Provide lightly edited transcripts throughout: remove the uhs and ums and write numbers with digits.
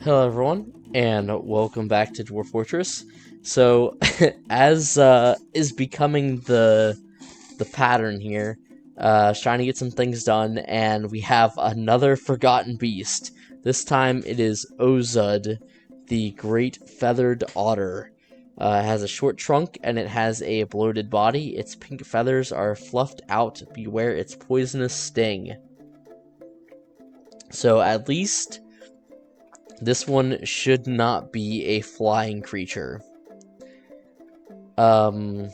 Hello everyone, and welcome back to Dwarf Fortress. So, as is becoming the pattern here, trying to get some things done, and we have another forgotten beast. This time it is Ozud, the Great Feathered Otter. It has a short trunk, and it has a bloated body. Its pink feathers are fluffed out. Beware its poisonous sting. So, at least this one should not be a flying creature. And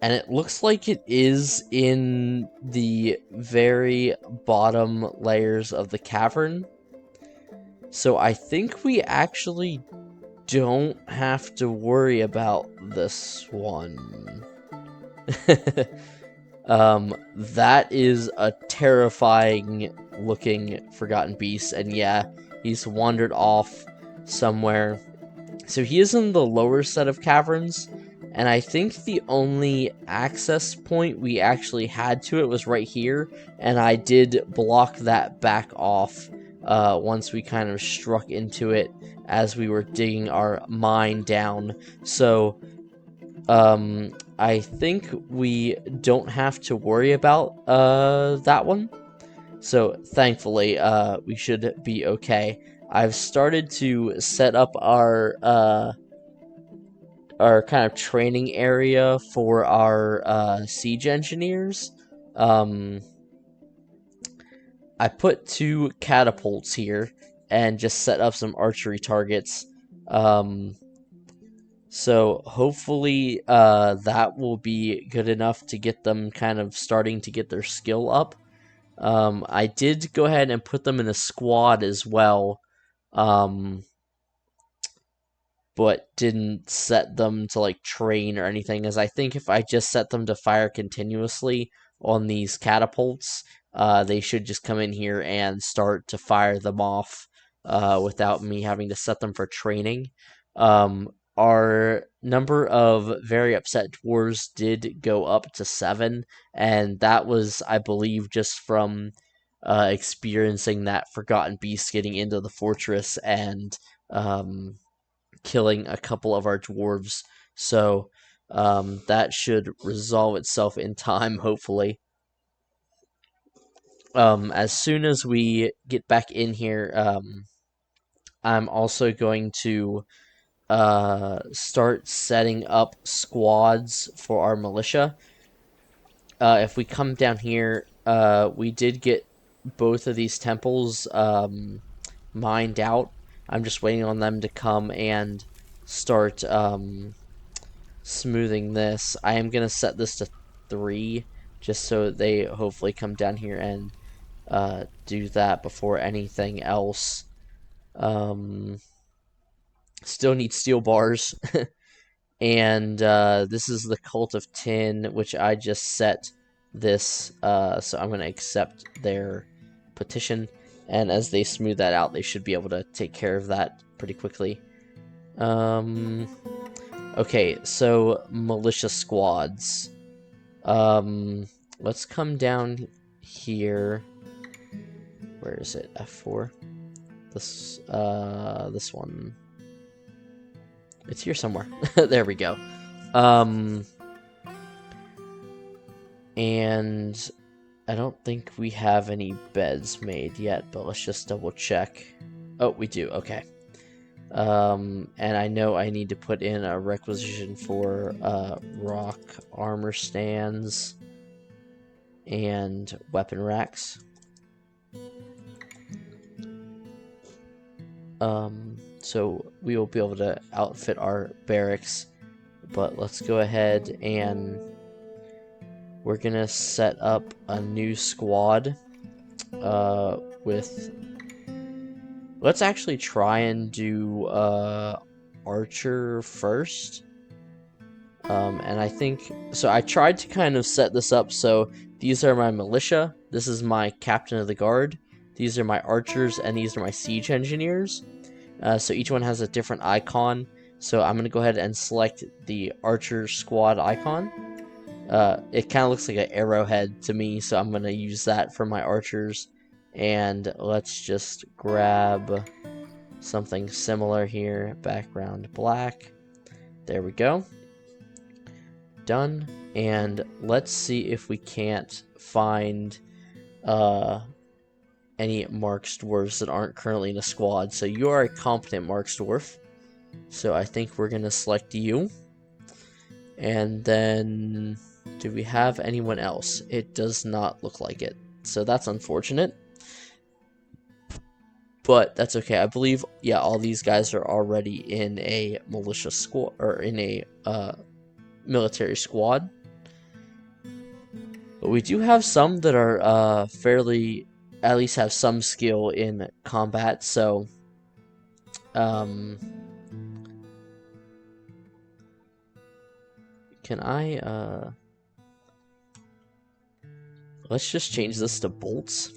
it looks like it is in the very bottom layers of the cavern. So I think we actually don't have to worry about this one. That is a terrifying looking forgotten beast, and yeah, he's wandered off somewhere. So he is in the lower set of caverns, and I think the only access point we actually had to it was right here, and I did block that back off once we kind of struck into it as we were digging our mine down. So I think we don't have to worry about that one. So thankfully, we should be okay. I've started to set up our kind of training area for our siege engineers. I put 2 catapults here and just set up some archery targets. So hopefully that will be good enough to get them kind of starting to get their skill up. I did go ahead and put them in a squad as well, but didn't set them to like train or anything, as I think if I just set them to fire continuously on these catapults, they should just come in here and start to fire them off without me having to set them for training. Our number of very upset dwarves did go up to 7, and that was, I believe, just from experiencing that forgotten beast getting into the fortress and killing a couple of our dwarves. So that should resolve itself in time, hopefully. As soon as we get back in here, I'm also going to start setting up squads for our militia. If we come down here, we did get both of these temples mined out. I'm just waiting on them to come and start smoothing this. I am going to set this to 3, just so they hopefully come down here and do that before anything else. Still need steel bars. And this is the Cult of Tin, which I just set this, so I'm going to accept their petition, and as they smooth that out, they should be able to take care of that pretty quickly. Okay, so militia squads. Let's come down here. Where is it? F4? This one. It's here somewhere. There we go. And I don't think we have any beds made yet, but let's just double check. Oh, we do. Okay. And I know I need to put in a requisition for rock armor stands and weapon racks. So we will be able to outfit our barracks, but let's go ahead and we're gonna set up a new squad with, let's actually try and do archer first. And I think, so I tried to kind of set this up so these are my militia, this is my captain of the guard, these are my archers, and these are my siege engineers. So each one has a different icon. So I'm going to go ahead and select the archer squad icon. It kind of looks like an arrowhead to me, so I'm going to use that for my archers. And let's just grab something similar here. Background black. There we go. Done. And let's see if we can't find any Marks dwarves that aren't currently in a squad. So you are a competent Marks dwarf. So I think we're going to select you. And then, do we have anyone else? It does not look like it. So that's unfortunate. But that's okay. I believe, yeah, all these guys are already in a militia squad, or in a military squad. But we do have some that are fairly, at least have some skill in combat. So, can I, let's just change this to bolts.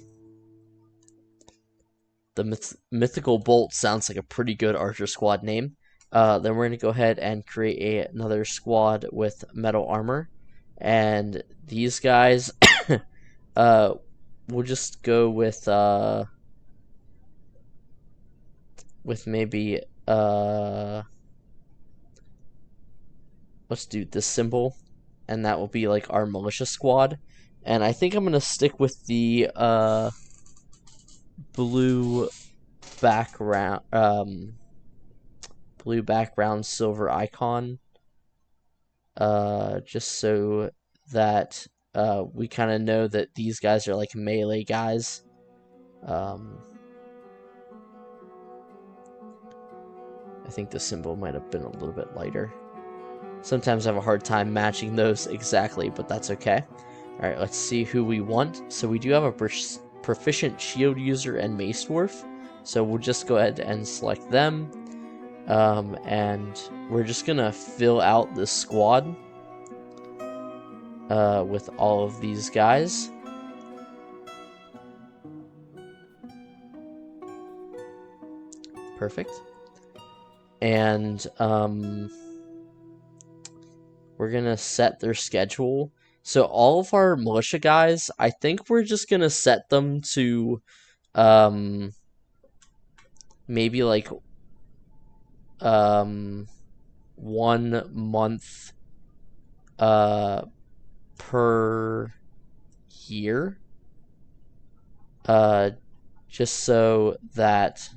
The mythical bolt sounds like a pretty good archer squad name. Then we're going to go ahead and create another squad with metal armor. And these guys, we'll just go with maybe, let's do this symbol. And that will be like our militia squad. And I think I'm going to stick with the blue background, silver icon, just so that we kind of know that these guys are like melee guys. I think the symbol might have been a little bit lighter. Sometimes I have a hard time matching those exactly, but that's okay. Alright, let's see who we want. So we do have a proficient shield user and mace dwarf. So we'll just go ahead and select them. And we're just gonna fill out this squad with all of these guys. Perfect. And we're gonna set their schedule. So all of our militia guys, I think we're just gonna set them to maybe like 1 month per year, just so that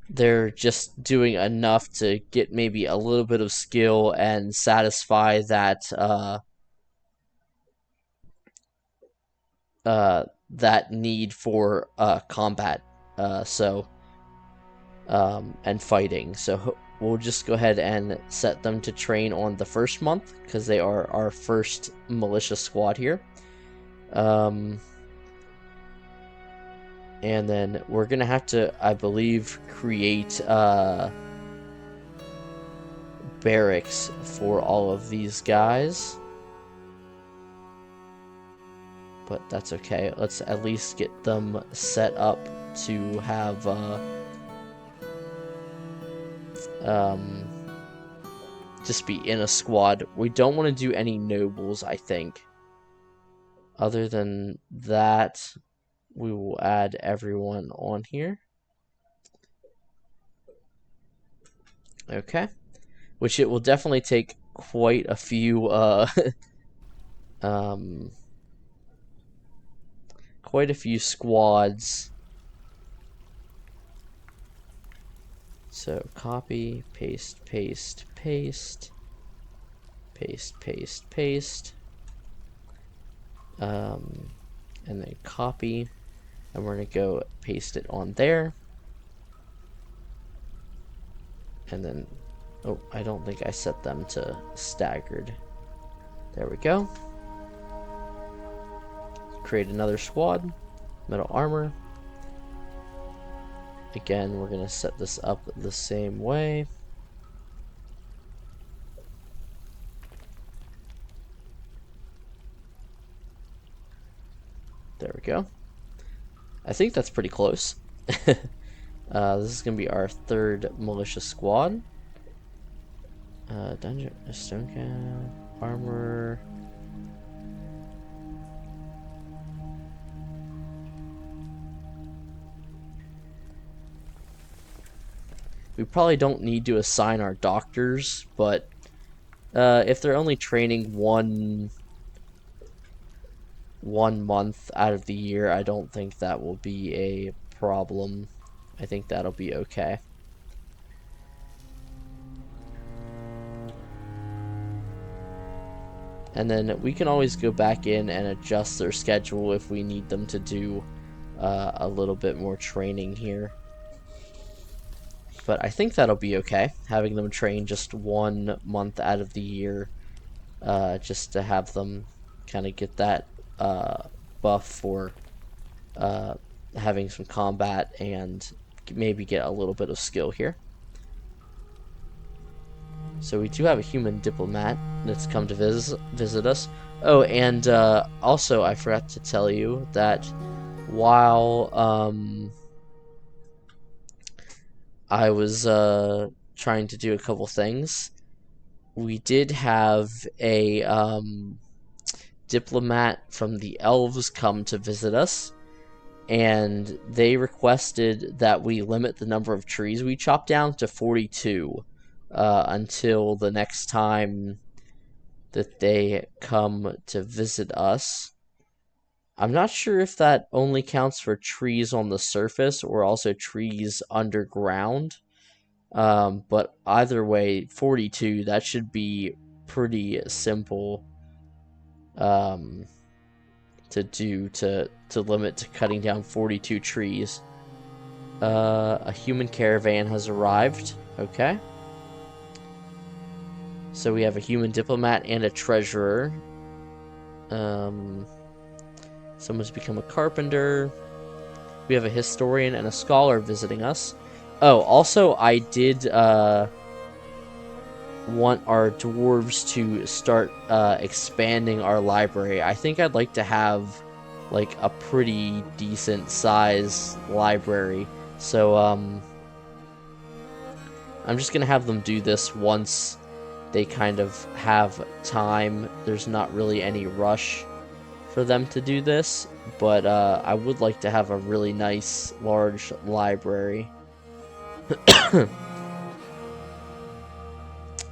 they're just doing enough to get maybe a little bit of skill and satisfy that that need for combat, and fighting. So we'll just go ahead and set them to train on the first month, because they are our first militia squad here. And then we're gonna have to, I believe, create barracks for all of these guys. But that's okay. Let's at least get them set up to have just be in a squad. We don't want to do any nobles, I think. Other than that, we will add everyone on here. Okay. Which it will definitely take quite a few quite a few squads. So copy, paste, paste, paste, paste, paste, paste, and then copy, and we're gonna go paste it on there. And then, oh, I don't think I set them to staggered. There we go. Create another squad, metal armor. Again, we're gonna set this up the same way. There we go. I think that's pretty close. This is gonna be our third militia squad. Dungeon, stone can, armor. We probably don't need to assign our doctors, but if they're only training one month out of the year, I don't think that will be a problem. I think that'll be okay. And then we can always go back in and adjust their schedule if we need them to do a little bit more training here. But I think that'll be okay, having them train just 1 month out of the year, just to have them kind of get that buff for having some combat and maybe get a little bit of skill here. So we do have a human diplomat that's come to visit us. Oh, and also I forgot to tell you that while I was trying to do a couple things, we did have a diplomat from the elves come to visit us, and they requested that we limit the number of trees we chop down to 42 until the next time that they come to visit us. I'm not sure if that only counts for trees on the surface or also trees underground. But either way, 42, that should be pretty simple to do to limit to cutting down 42 trees. A human caravan has arrived. Okay. So we have a human diplomat and a treasurer. Someone's become a carpenter. We have a historian and a scholar visiting us. Oh, also, I did want our dwarves to start expanding our library. I think I'd like to have like a pretty decent size library. So I'm just gonna have them do this once they kind of have time. There's not really any rush for them to do this, but I would like to have a really nice large library.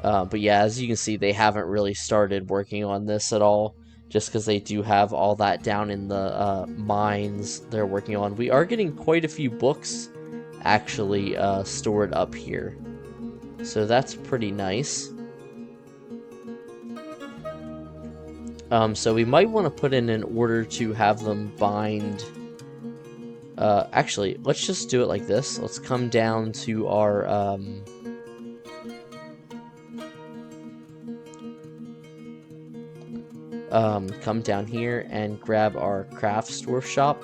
But yeah, as you can see, they haven't really started working on this at all, just because they do have all that down in the mines they're working on. We are getting quite a few books actually stored up here, so that's pretty nice. So we might want to put in an order to have them bind. Actually, let's just do it like this. Let's come down to our come down here and grab our crafts dwarf shop,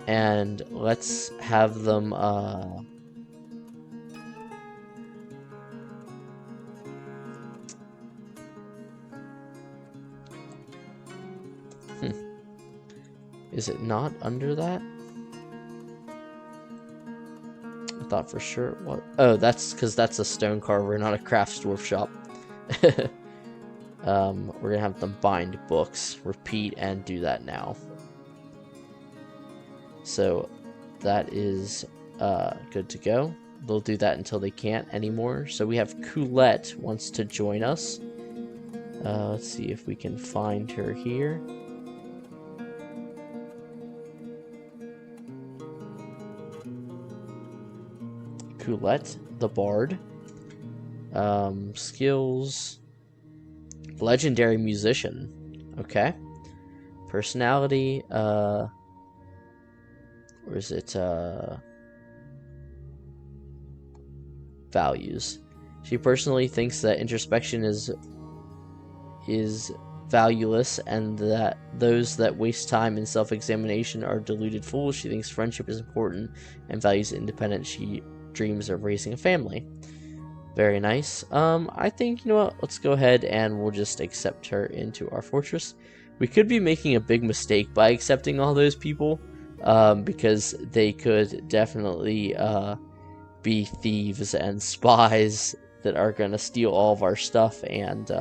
and let's have them Is it not under that? I thought for sure it was. Oh, that's because that's a stone carver, not a crafts dwarf shop. We're gonna have them bind books, repeat, and do that now. So that is good to go. They'll do that until they can't anymore. So we have Coulette wants to join us. Let's see if we can find her here. Coulette, the bard. Skills. Legendary musician. Okay. Personality. Or is it values? She personally thinks that introspection is valueless, and that those that waste time in self-examination are deluded fools. She thinks friendship is important and values independence. She dreams of raising a family. Very nice. I think, you know what, let's go ahead and we'll just accept her into our fortress. We could be making a big mistake by accepting all those people, because they could definitely be thieves and spies that are gonna steal all of our stuff and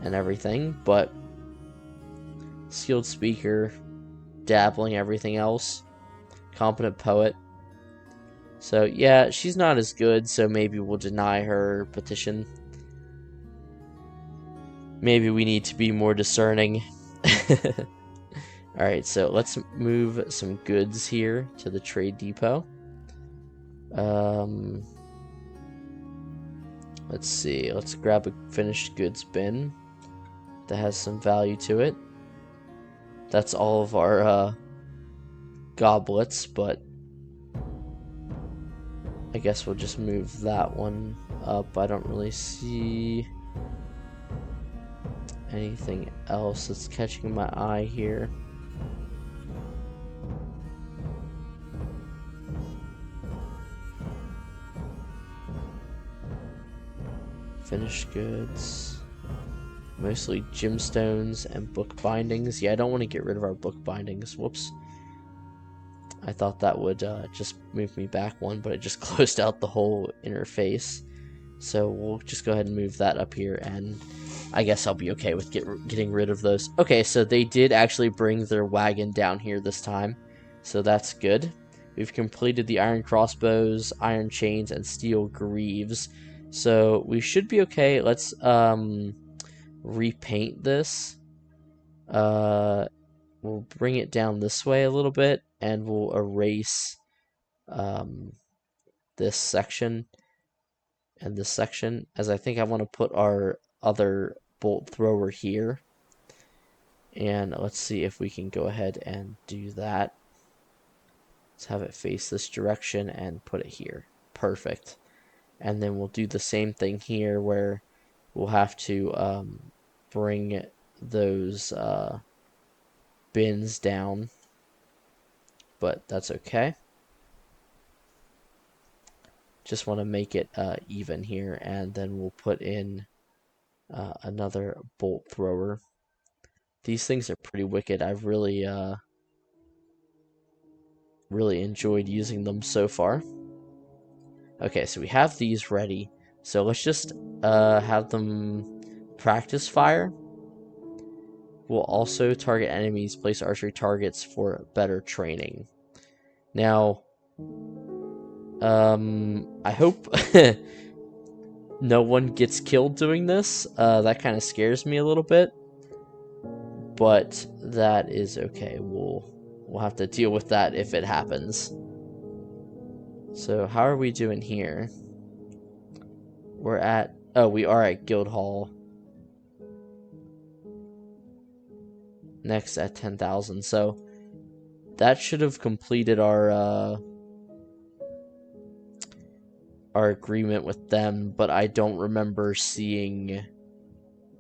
everything. But skilled speaker, dabbling everything else, competent poet. So yeah, she's not as good, so maybe we'll deny her petition. Maybe we need to be more discerning. Alright, so let's move some goods here to the trade depot. Let's see, let's grab a finished goods bin that has some value to it. That's all of our goblets, but I guess we'll just move that one up. I don't really see anything else that's catching my eye here. Finished goods. Mostly gemstones and book bindings. Yeah, I don't want to get rid of our book bindings. Whoops. I thought that would just move me back one, but it just closed out the whole interface. So we'll just go ahead and move that up here, and I guess I'll be okay with getting rid of those. Okay, so they did actually bring their wagon down here this time, so that's good. We've completed the iron crossbows, iron chains, and steel greaves, so we should be okay. Let's repaint this. We'll bring it down this way a little bit, and we'll erase this section and this section, as I think I want to put our other bolt thrower here. And let's see if we can go ahead and do that. Let's have it face this direction and put it here. Perfect. And then we'll do the same thing here, where we'll have to bring those bins down, but that's okay. Just want to make it even here, and then we'll put in another bolt thrower. These things are pretty wicked. I've really enjoyed using them so far. Okay, so we have these ready. So let's just have them practice fire. We'll also target enemies, place archery targets for better training. Now, I hope no one gets killed doing this. That kind of scares me a little bit, but that is okay. We'll have to deal with that if it happens. So how are we doing here? We are at Guildhall. Next at 10,000. So that should have completed our agreement with them, but I don't remember seeing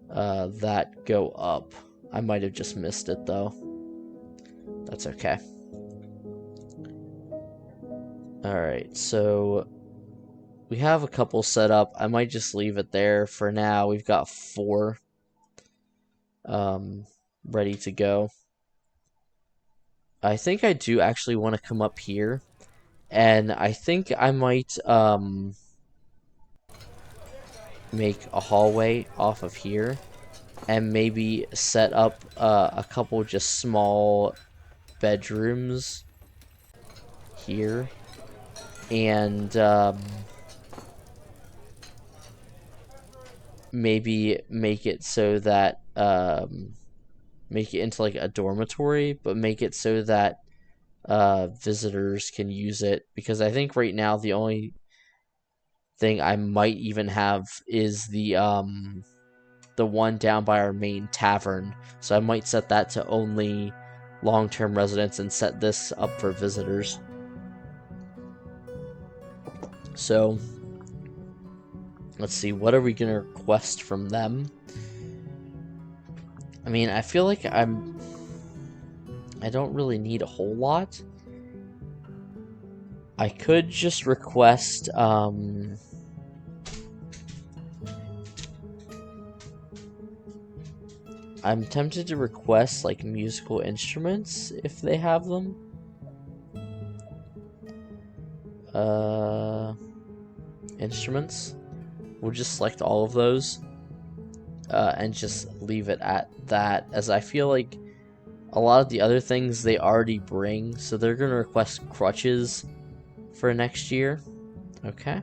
that go up. I might have just missed it though. That's okay. Alright, so we have a couple set up. I might just leave it there for now. We've got 4 ready to go. I think I do actually want to come up here, and I think I might make a hallway off of here, and maybe set up a couple just small bedrooms here, and maybe make it so that make it into like a dormitory, but make it so that visitors can use it, because I think right now the only thing I might even have is the one down by our main tavern. So I might set that to only long-term residents and set this up for visitors. So let's see, what are we gonna request from them? I mean, I feel like I don't really need a whole lot. I could just request I'm tempted to request like musical instruments if they have them. Instruments. We'll just select all of those and just leave it at that, as I feel like a lot of the other things they already bring, so they're gonna request crutches for next year. Okay.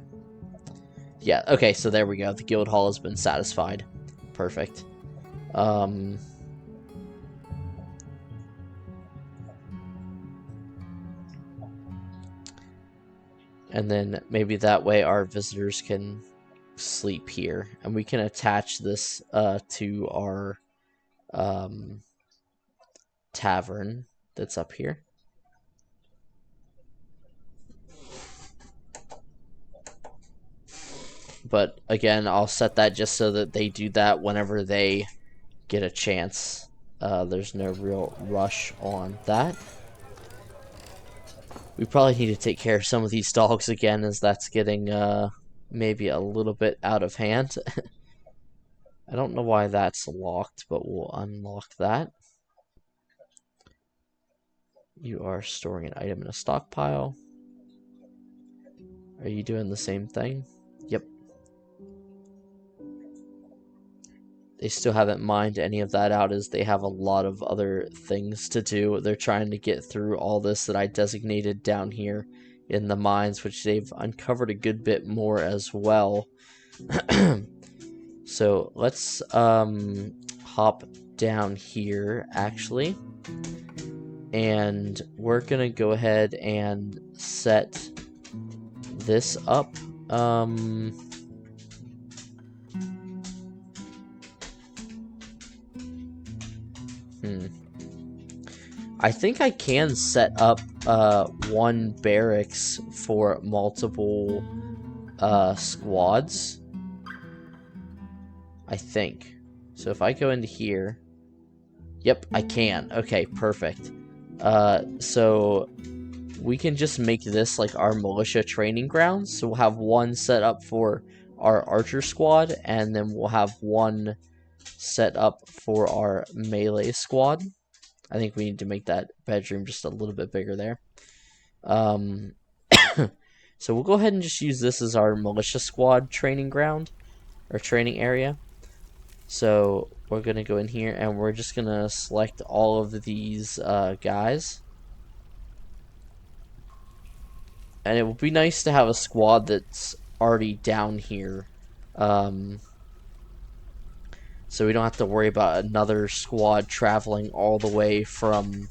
Yeah, okay, so there we go. The guild hall has been satisfied. Perfect. And then maybe that way our visitors can sleep here. And we can attach this to our tavern that's up here. But again, I'll set that just so that they do that whenever they get a chance. There's no real rush on that. We probably need to take care of some of these dogs again, as that's getting maybe a little bit out of hand. I don't know why that's locked, but we'll unlock that. You are storing an item in a stockpile. Are you doing the same thing? Yep. They still haven't mined any of that out, as they have a lot of other things to do. They're trying to get through all this that I designated down here in the mines, which they've uncovered a good bit more as well. So let's hop down here, actually. And we're gonna go ahead and set this up. I think I can set up one barracks for multiple squads. I think. So if I go into here, yep, I can. Okay, perfect. So we can just make this like our militia training grounds. So we'll have one set up for our archer squad, and then we'll have one set up for our melee squad. I think we need to make that bedroom just a little bit bigger there. So we'll go ahead and just use this as our militia squad training ground, or training area. So we're going to go in here, and we're just going to select all of these guys. And it would be nice to have a squad that's already down here. So we don't have to worry about another squad traveling all the way from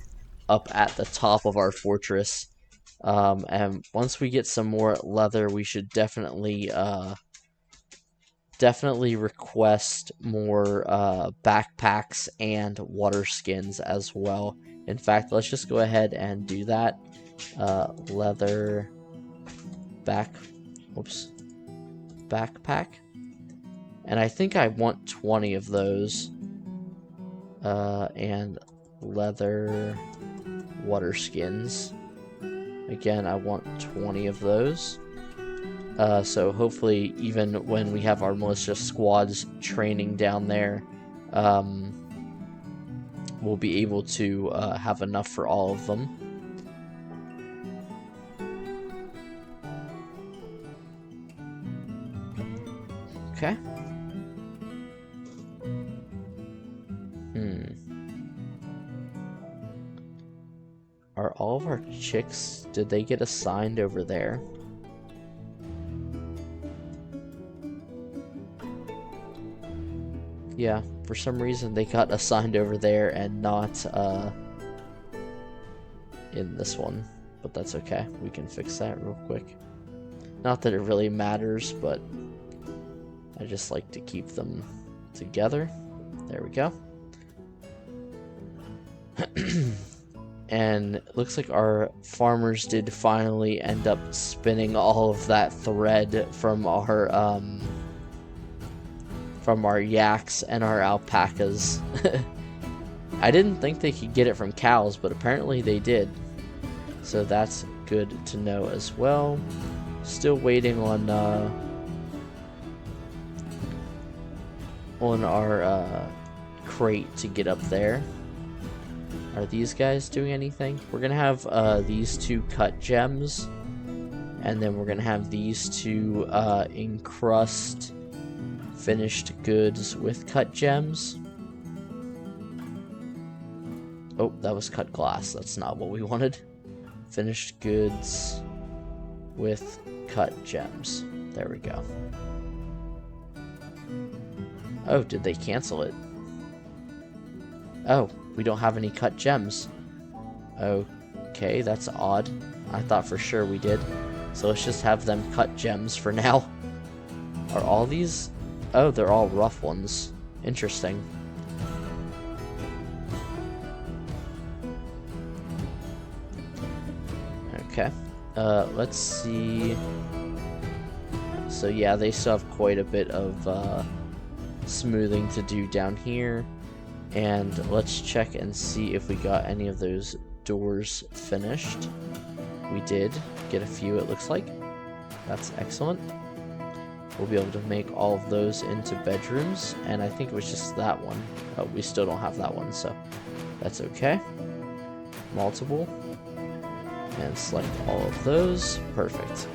up at the top of our fortress. And once we get some more leather, we should definitely request more backpacks and water skins as well. In fact, let's just go ahead and do that. Leather backpack. And I think I want 20 of those. And leather water skins. Again, I want 20 of those. So hopefully, even when we have our militia squads training down there, we'll be able to have enough for all of them. Okay. Are all of our chicks, did they get assigned over there? Yeah, for some reason they got assigned over there and not in this one. But that's okay, we can fix that real quick. Not that it really matters, but I just like to keep them together. There we go. And it looks like our farmers did finally end up spinning all of that thread from our yaks and our alpacas. I didn't think they could get it from cows, but apparently they did. So that's good to know as well. Still waiting on our crate to get up there. Are these guys doing anything? We're gonna have these two cut gems, and then we're gonna have these two encrust finished goods with cut gems. Oh, that was cut glass. That's not what we wanted. Finished goods. with cut gems. There we go. Oh, did they cancel it? Oh, we don't have any cut gems. Okay, that's odd. I thought for sure we did. So let's just have them cut gems for now. Are all these? Oh, they're all rough ones. Interesting. Okay. Let's see. So yeah, they still have quite a bit of smoothing to do down here. And let's check and see if we got any of those doors finished. We did get a few, it looks like. That's excellent. We'll be able to make all of those into bedrooms, and I think it was just that one. Oh, we still don't have that one, so that's okay. Multiple. And select all of those. Perfect.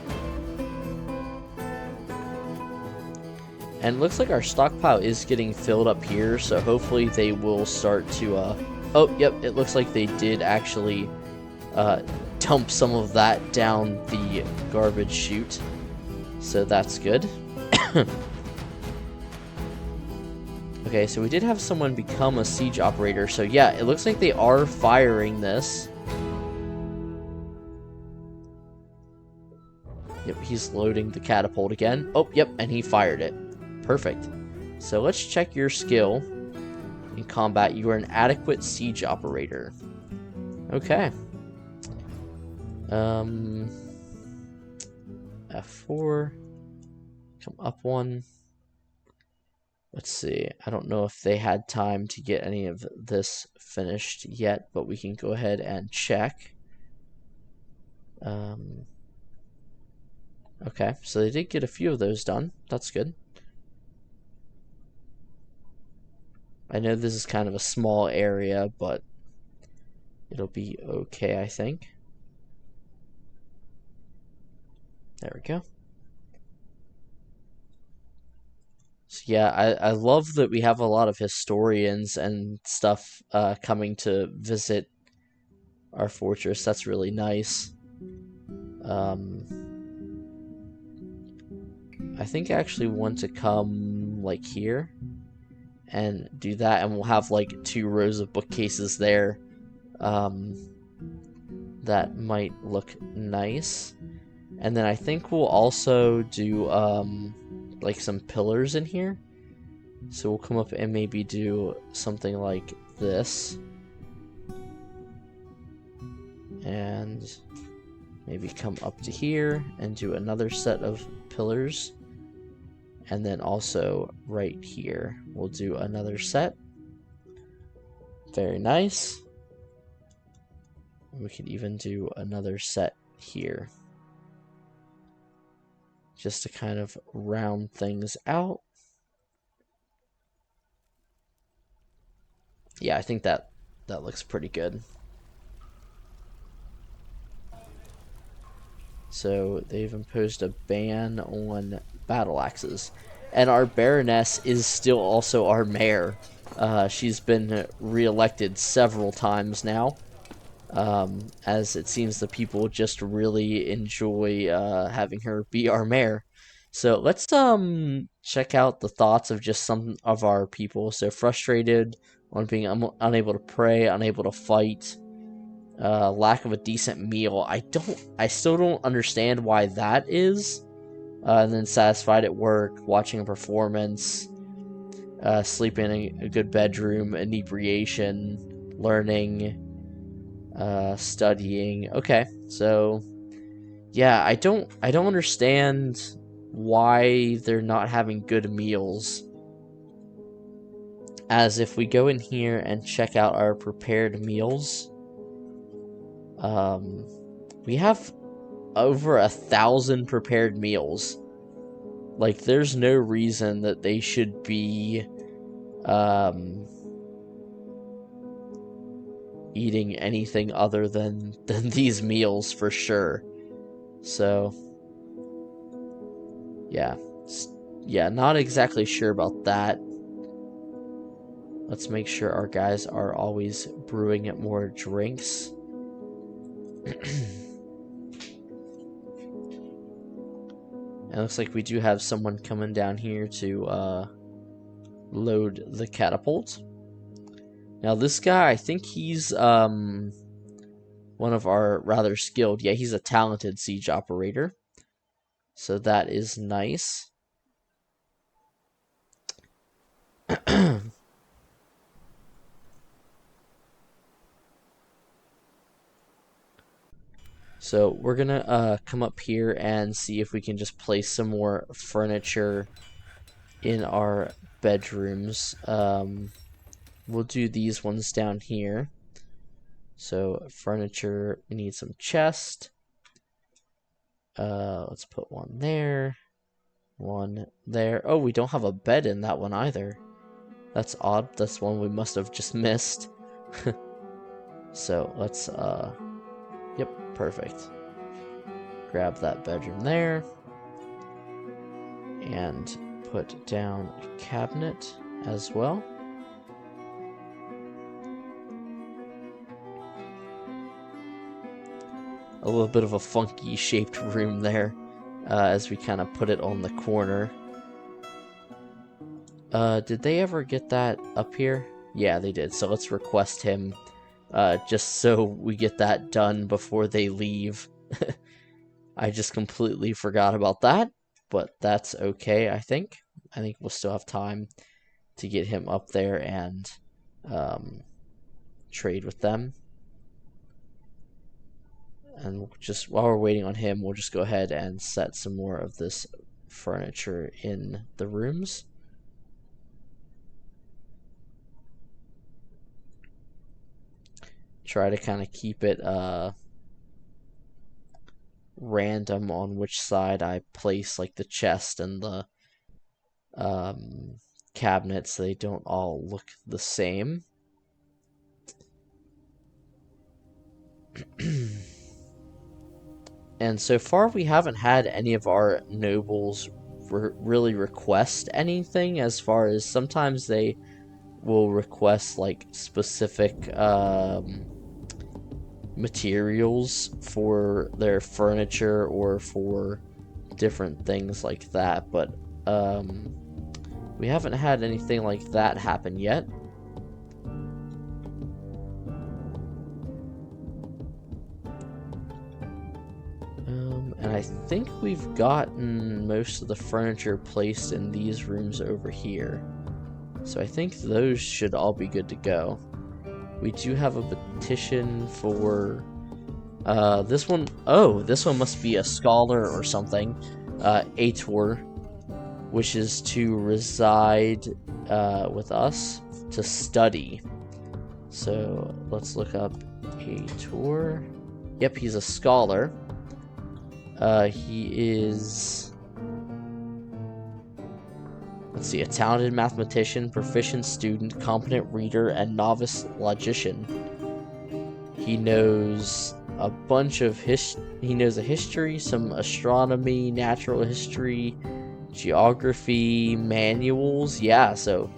And it looks like our stockpile is getting filled up here, so hopefully they will start to, oh, yep, it looks like they did actually dump some of that down the garbage chute. So that's good. Okay, so we did have someone become a siege operator, so yeah, it looks like they are firing this. Yep, he's loading the catapult again. Oh, yep, and he fired it. Perfect. So let's check your skill in combat. You are an adequate siege operator. Okay. F4. Come up one. Let's see. I don't know if they had time to get any of this finished yet, but we can go ahead and check. Okay, so they did get a few of those done. That's good. I know this is kind of a small area, but it'll be okay, I think. There we go. So yeah, I love that we have a lot of historians and stuff coming to visit our fortress. That's really nice. I think I actually want to come like here and do that, and we'll have like 2 rows of bookcases there. That might look nice. And then I think we'll also do like some pillars in here. So we'll come up and maybe do something like this. And maybe come up to here and do another set of pillars. And then also right here, we'll do another set. Very nice. We could even do another set here. Just to kind of round things out. Yeah, I think that looks pretty good. So they've imposed a ban on battle axes. And our Baroness is still also our mayor. She's been re-elected several times now. As it seems the people just really enjoy having her be our mayor. So let's check out the thoughts of just some of our people. So frustrated on being unable to pray, unable to fight, lack of a decent meal. I still don't understand why that is. And then satisfied at work, watching a performance, sleeping in a good bedroom, inebriation, learning, studying. Okay, so yeah, I don't understand why they're not having good meals. As if we go in here and check out our prepared meals, we have over 1,000 prepared meals. Like, there's no reason that they should be eating anything other than these meals for sure. So yeah, not exactly sure about that. Let's make sure our guys are always brewing more drinks. It looks like we do have someone coming down here to load the catapult. Now this guy, I think he's one of our rather skilled. Yeah, he's a talented siege operator. So that is nice. So we're gonna come up here and see if we can just place some more furniture in our bedrooms. We'll do these ones down here. So furniture, we need some chest. Let's put one there, one there. Oh, we don't have a bed in that one either. That's odd. That's one we must have just missed. So let's yep, perfect. Grab that bedroom there and put down a cabinet as well. A little bit of a funky shaped room there, as we kind of put it on the corner. Did they ever get that up here? Yeah, they did. So let's request him, just so we get that done before they leave. I just completely forgot about that, but that's okay, I think. I think we'll still have time to get him up there and trade with them. And just while we're waiting on him, we'll just go ahead and set some more of this furniture in the rooms. Try to kind of keep it random on which side I place like the chest and the cabinets, so they don't all look the same. And so far we haven't had any of our nobles really request anything, as far as sometimes they will request like specific materials for their furniture or for different things like that, but we haven't had anything like that happen yet. And I think we've gotten most of the furniture placed in these rooms over here. So I think those should all be good to go. We do have a petition for this one. Oh, this one must be a scholar or something. Ator, wishes to reside with us to study. So let's look up Ator. Yep, he's a scholar. He is, let's see, a talented mathematician, proficient student, competent reader, and novice logician. He knows a bunch of he knows a history, some astronomy, natural history, geography, manuals. Yeah, so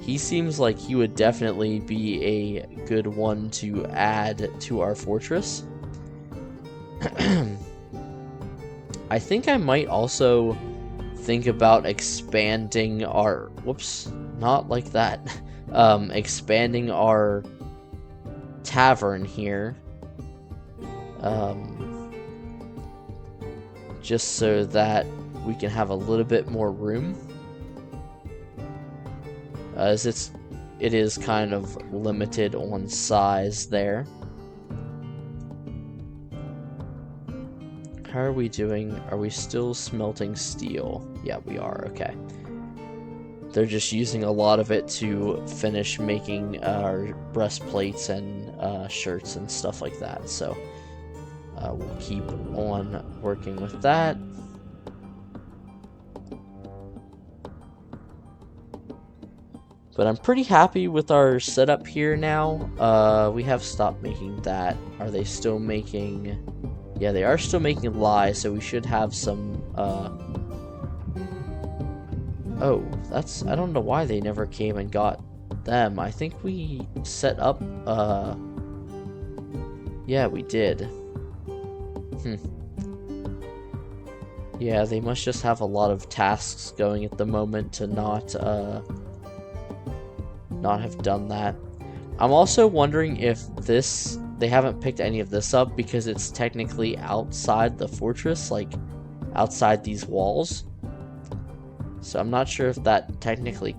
he seems like he would definitely be a good one to add to our fortress. I think I might also think about expanding our, whoops, not like that, expanding our tavern here, just so that we can have a little bit more room, as it is kind of limited on size there. How are we doing? Are we still smelting steel? Yeah, we are. Okay. They're just using a lot of it to finish making our breastplates and shirts and stuff like that. So we'll keep on working with that. But I'm pretty happy with our setup here now. We have stopped making that. Are they still making... Yeah, they are still making lye, so we should have some, Oh, that's... I don't know why they never came and got them. I think we set up, Yeah, we did. Yeah, they must just have a lot of tasks going at the moment to not have done that. I'm also wondering if they haven't picked any of this up because it's technically outside the fortress, like outside these walls. So I'm not sure if that technically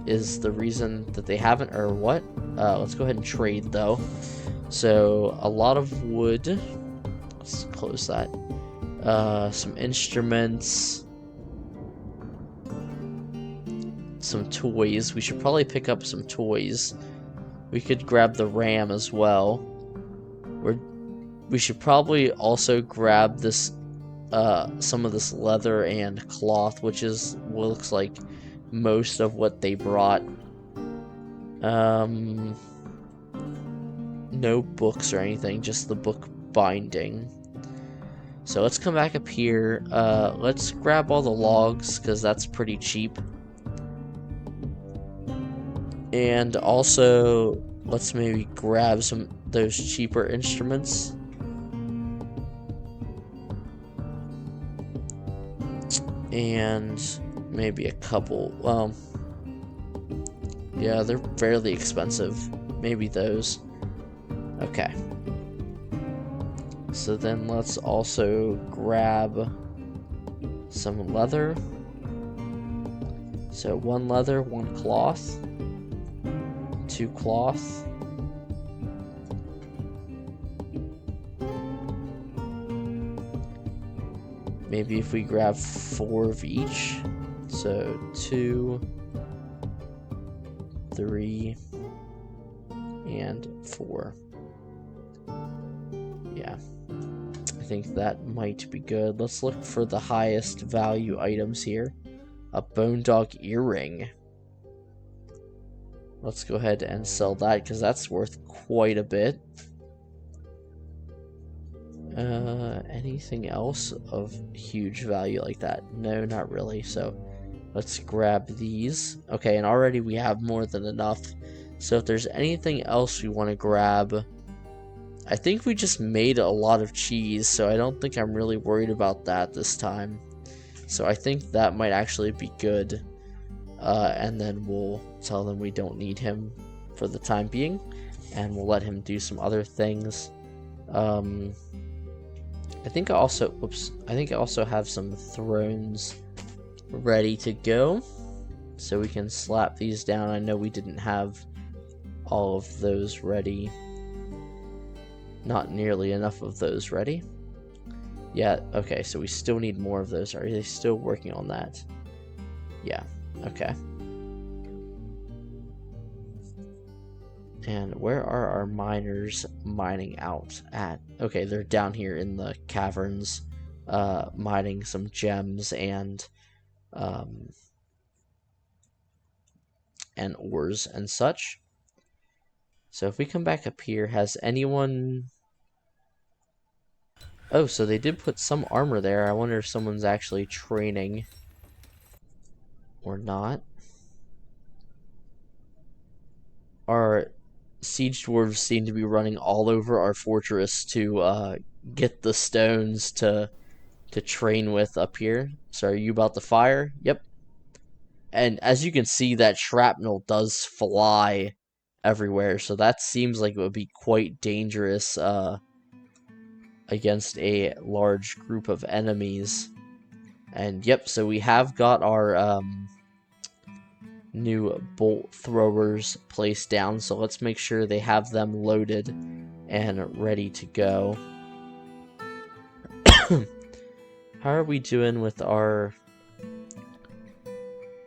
is the reason that they haven't or what. Let's go ahead and trade though. So a lot of wood. Let's close that. Some instruments. Some toys. We should probably pick up some toys. We could grab the ram as well. We should probably also grab this, some of this leather and cloth, which is what looks like most of what they brought. No books or anything, just the book binding. So let's come back up here. Let's grab all the logs, because that's pretty cheap. And also, let's maybe grab some those cheaper instruments. And maybe a couple, yeah, they're fairly expensive. Maybe those. Okay. So then let's also grab some leather. So 1 leather, 1 cloth, 2 cloth. Maybe if we grab 4 of each. So 2, 3, and 4. Yeah. I think that might be good. Let's look for the highest value items here. A bone dog earring. Let's go ahead and sell that because that's worth quite a bit. Anything else of huge value like that? No, not really. So let's grab these. Okay, and already we have more than enough. So if there's anything else we want to grab, I think we just made a lot of cheese, so I don't think I'm really worried about that this time. So I think that might actually be good. And then we'll tell them we don't need him for the time being, and we'll let him do some other things. I think I also have some thrones ready to go, so we can slap these down. I know we didn't have all of those ready. Not nearly enough of those ready. Yeah, okay, so we still need more of those. Are they still working on that? Yeah, okay. And where are our miners mining out at? Okay, they're down here in the caverns, mining some gems and ores and such. So if we come back up here, has anyone... Oh, so they did put some armor there. I wonder if someone's actually training or not. Our siege dwarves seem to be running all over our fortress to get the stones to train with up here. So are you about to fire? Yep. And as you can see, that shrapnel does fly everywhere, so that seems like it would be quite dangerous against a large group of enemies. And yep, so we have got our new bolt throwers placed down, so let's make sure they have them loaded and ready to go. How are we doing with our...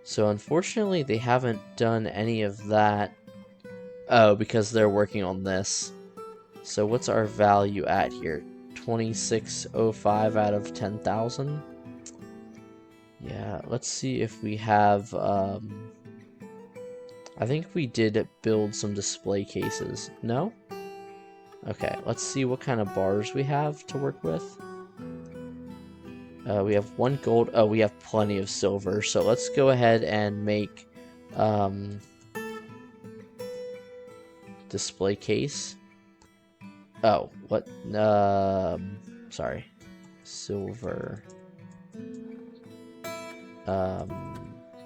So unfortunately they haven't done any of that. Oh, because they're working on this. So what's our value at here? 2605 out of 10,000. Yeah, let's see if we have I think we did build some display cases. No? Okay, let's see what kind of bars we have to work with. We have 1 gold. Oh, we have plenty of silver. So let's go ahead and make display case. Oh, what? Sorry. Silver.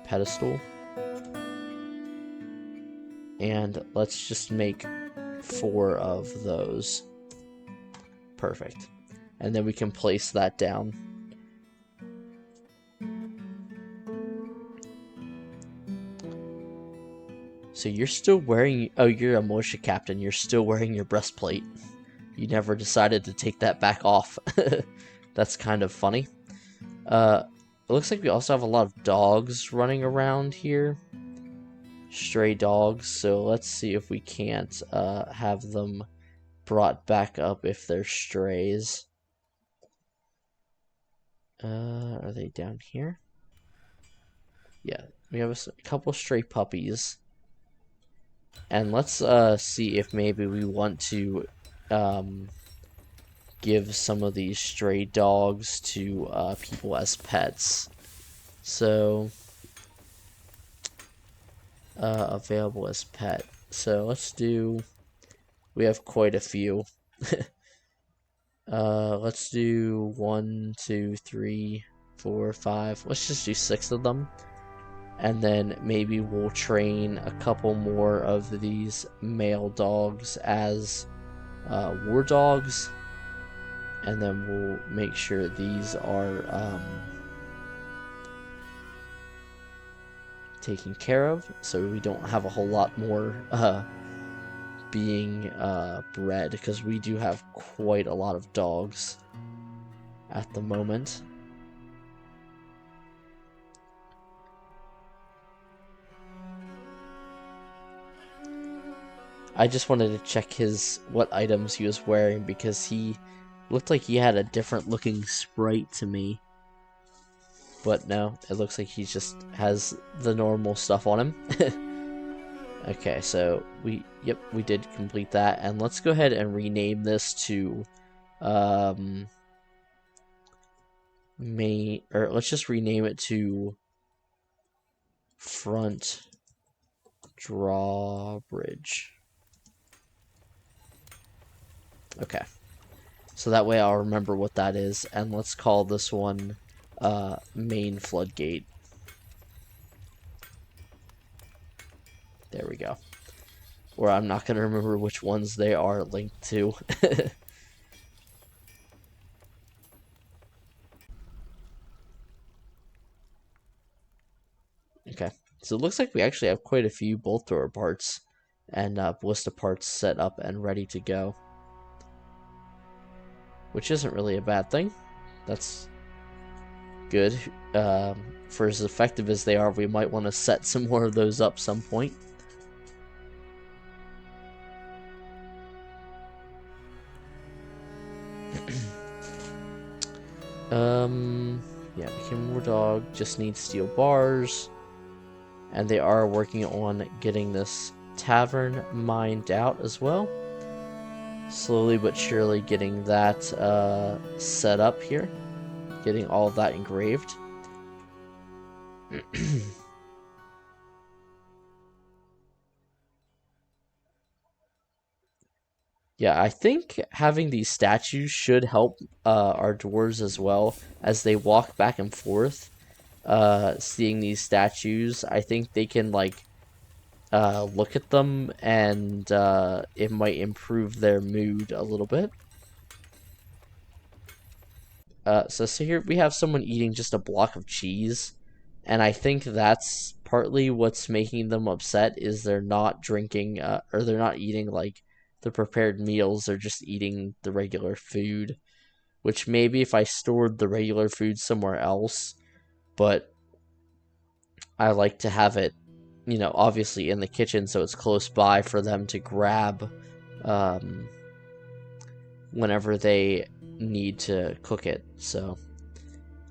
pedestal. And let's just make 4 of those. Perfect. And then we can place that down. So you're still wearing... Oh, you're a militia captain. You're still wearing your breastplate. You never decided to take that back off. That's kind of funny. It looks like we also have a lot of dogs running around here. Stray dogs. So let's see if we can't have them brought back up if they're strays. Are they down here? Yeah, we have a couple stray puppies. And let's see if maybe we want to give some of these stray dogs to people as pets. So, available as pet. So let's do, we have quite a few. Let's do 1, 2, 3, 4, 5. Let's just do 6 of them. And then maybe we'll train a couple more of these male dogs as war dogs. And then we'll make sure these are taken care of, so we don't have a whole lot more being bred, because we do have quite a lot of dogs at the moment. I just wanted to check what items he was wearing, because he looked like he had a different looking sprite to me. But no, it looks like he just has the normal stuff on him. Okay, so we did complete that, and let's go ahead and rename this to let's just rename it to Front Drawbridge. Okay, so that way I'll remember what that is, and let's call this one Main Floodgate. There we go. Or I'm not going to remember which ones they are linked to. Okay, so it looks like we actually have quite a few bolt thrower parts and ballista parts set up and ready to go. Which isn't really a bad thing. That's good. For as effective as they are, we might want to set some more of those up some point. Yeah, became more dog, just needs steel bars. And they are working on getting this tavern mined out as well. Slowly but surely getting that set up here. Getting all of that engraved. Yeah, I think having these statues should help our dwarves as well as they walk back and forth. Seeing these statues, I think they can like look at them, and it might improve their mood a little bit. So here we have someone eating just a block of cheese, and I think that's partly what's making them upset, is they're not drinking or they're not eating like the prepared meals, they're just eating the regular food, which maybe if I stored the regular food somewhere else, but I like to have it, you know, obviously in the kitchen so it's close by for them to grab whenever they need to cook it. So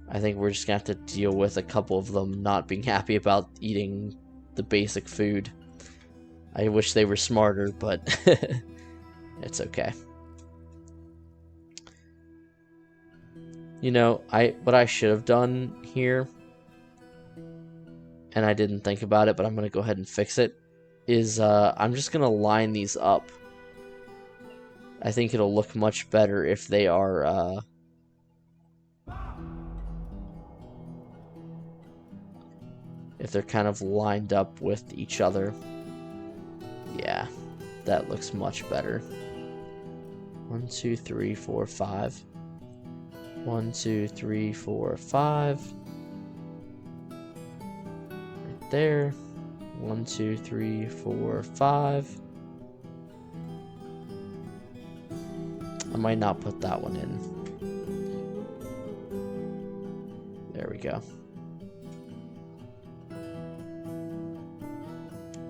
I think we're just gonna have to deal with a couple of them not being happy about eating the basic food. I wish they were smarter, but it's okay. You know, what I should have done here, and I didn't think about it, but I'm gonna go ahead and fix it, is I'm just gonna line these up. I think it'll look much better if they are if they're kind of lined up with each other. Yeah, that looks much better. 1, 2, 3, 4, 5. 1, 2, 3, 4, 5. Right there. 1, 2, 3, 4, 5. I might not put that one in. There we go.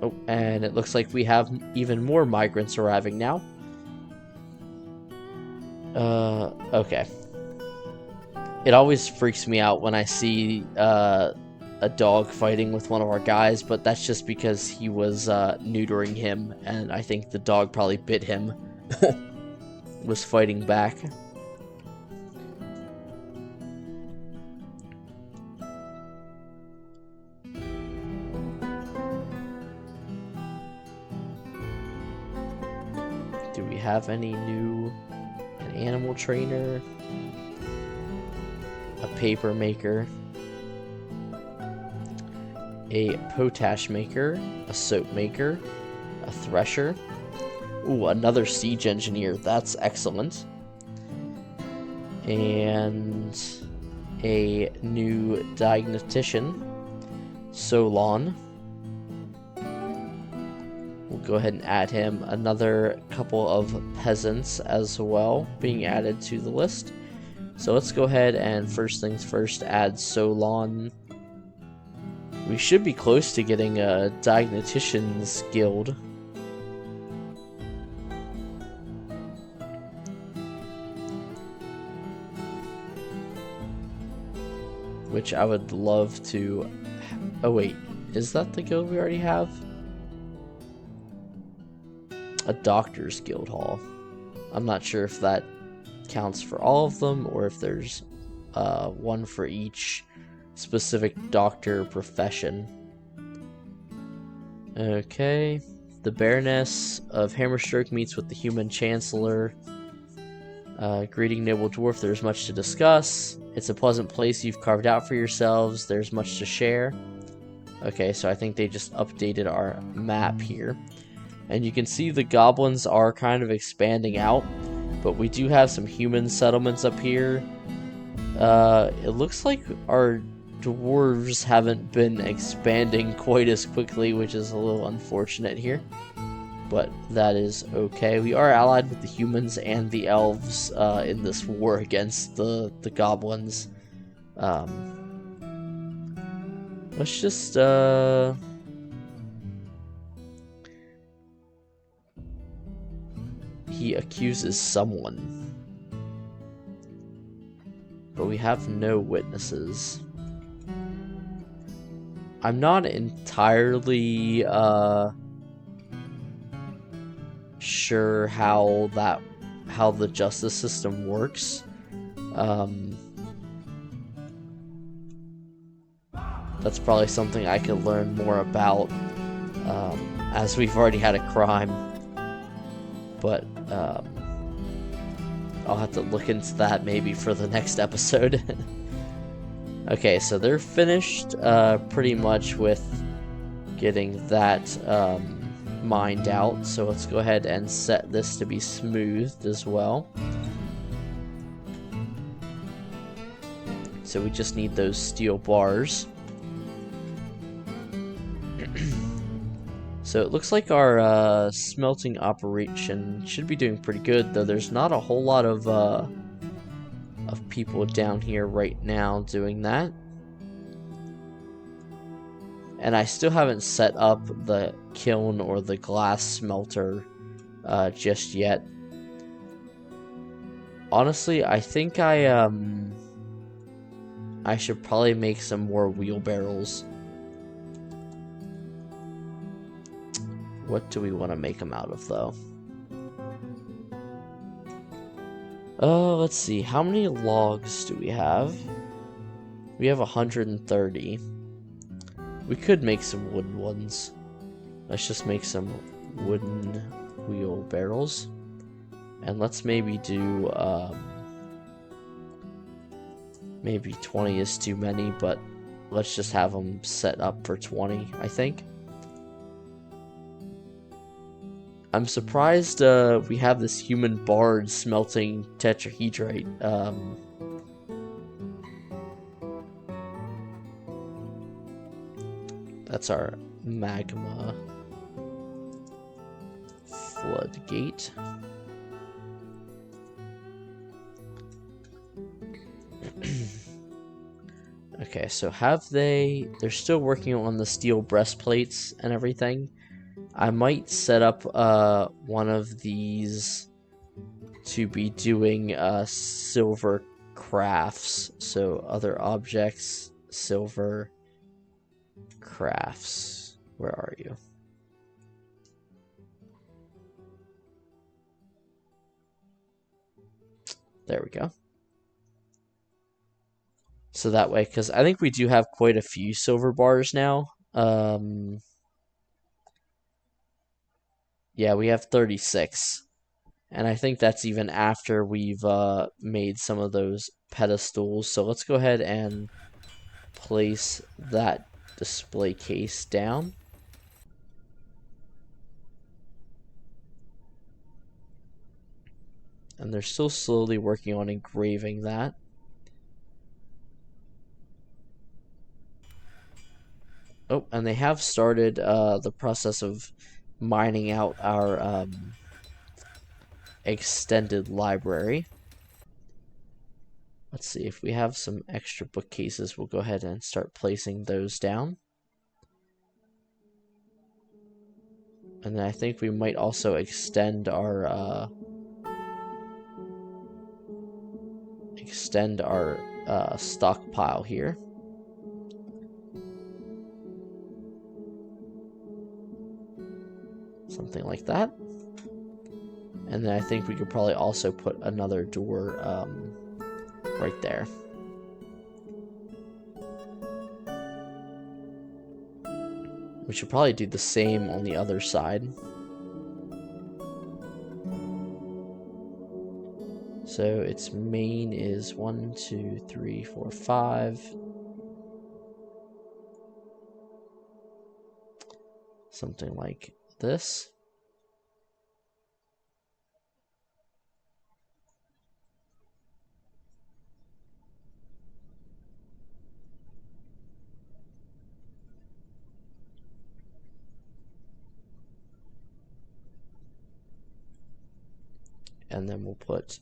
Oh, and it looks like we have even more migrants arriving now. Okay. It always freaks me out when I see a dog fighting with one of our guys, but that's just because he was neutering him, and I think the dog probably bit him. Was fighting back. Do we have any new? An animal trainer, a paper maker, a potash maker, a soap maker, a thresher. Ooh, another siege engineer. That's excellent. And a new diagnostician, Solon. We'll go ahead and add him. Another couple of peasants as well being added to the list. So let's go ahead and first things first, add Solon. We should be close to getting a diagnostician's guild. Which I would love to... Oh wait, is that the guild we already have? A doctor's guild hall. I'm not sure if that counts for all of them or if there's one for each specific doctor profession. Okay, the Baroness of Hammerstroke meets with the human chancellor. Greeting, noble dwarf, there's much to discuss. It's a pleasant place you've carved out for yourselves. There's much to share. Okay, so I think they just updated our map here. And you can see the goblins are kind of expanding out, but we do have some human settlements up here. It looks like our dwarves haven't been expanding quite as quickly, which is a little unfortunate here. But that is okay. We are allied with the humans and the elves in this war against the goblins. Let's just... He accuses someone. But we have no witnesses. I'm not entirely sure how the justice system works. That's probably something I could learn more about, as we've already had a crime. But I'll have to look into that maybe for the next episode. Okay, so they're finished pretty much with getting that mined out. So let's go ahead and set this to be smoothed as well. So we just need those steel bars. So it looks like our smelting operation should be doing pretty good, though there's not a whole lot of people down here right now doing that. And I still haven't set up the kiln or the glass smelter just yet. Honestly, I think I should probably make some more wheelbarrows. What do we want to make them out of, though? Let's see. How many logs do we have? We have 130. We could make some wooden ones. Let's just make some wooden wheelbarrows. And let's maybe do, maybe 20 is too many, but let's just have them set up for 20, I think. I'm surprised we have this human bard smelting tetrahedrite. That's our magma floodgate. Okay, so they're still working on the steel breastplates and everything. I might set up one of these to be doing silver crafts. So other objects, silver crafts. Where are you? There we go. So that way, because I think we do have quite a few silver bars now. Yeah, we have 36. And I think that's even after we've made some of those pedestals. So let's go ahead and place that display case down. And they're still slowly working on engraving that. Oh, and they have started the process of mining out our extended library. Let's see, if we have some extra bookcases, we'll go ahead and start placing those down. And then I think we might also extend our stockpile here. Something like that. And then I think we could probably also put another door right there. We should probably do the same on the other side. So its main is 1, 2, 3, 4, 5. Something like this. And then we'll put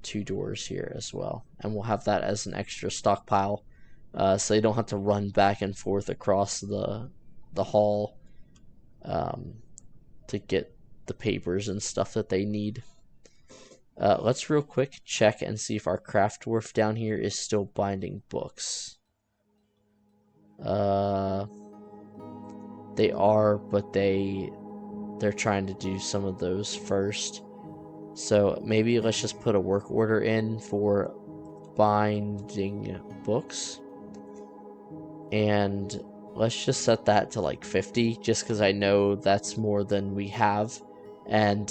2 doors here as well. And we'll have that as an extra stockpile, so you don't have to run back and forth across the hall to get the papers and stuff that they need. Let's real quick check and see if our craft dwarf down here is still binding books. They are, but they're trying to do some of those first. So maybe let's just put a work order in for binding books. And let's just set that to like 50, just because I know that's more than we have. And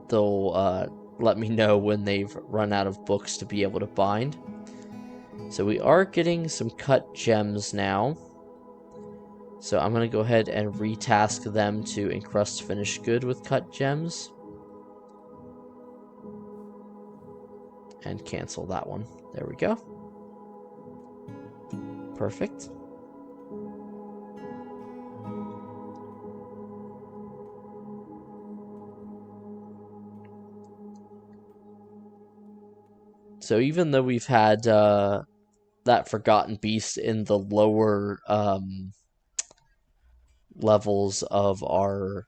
they'll let me know when they've run out of books to be able to bind. So we are getting some cut gems now. So I'm going to go ahead and retask them to encrust finished good with cut gems. And cancel that one. There we go. Perfect. So even though we've had that forgotten beast in the lower levels of our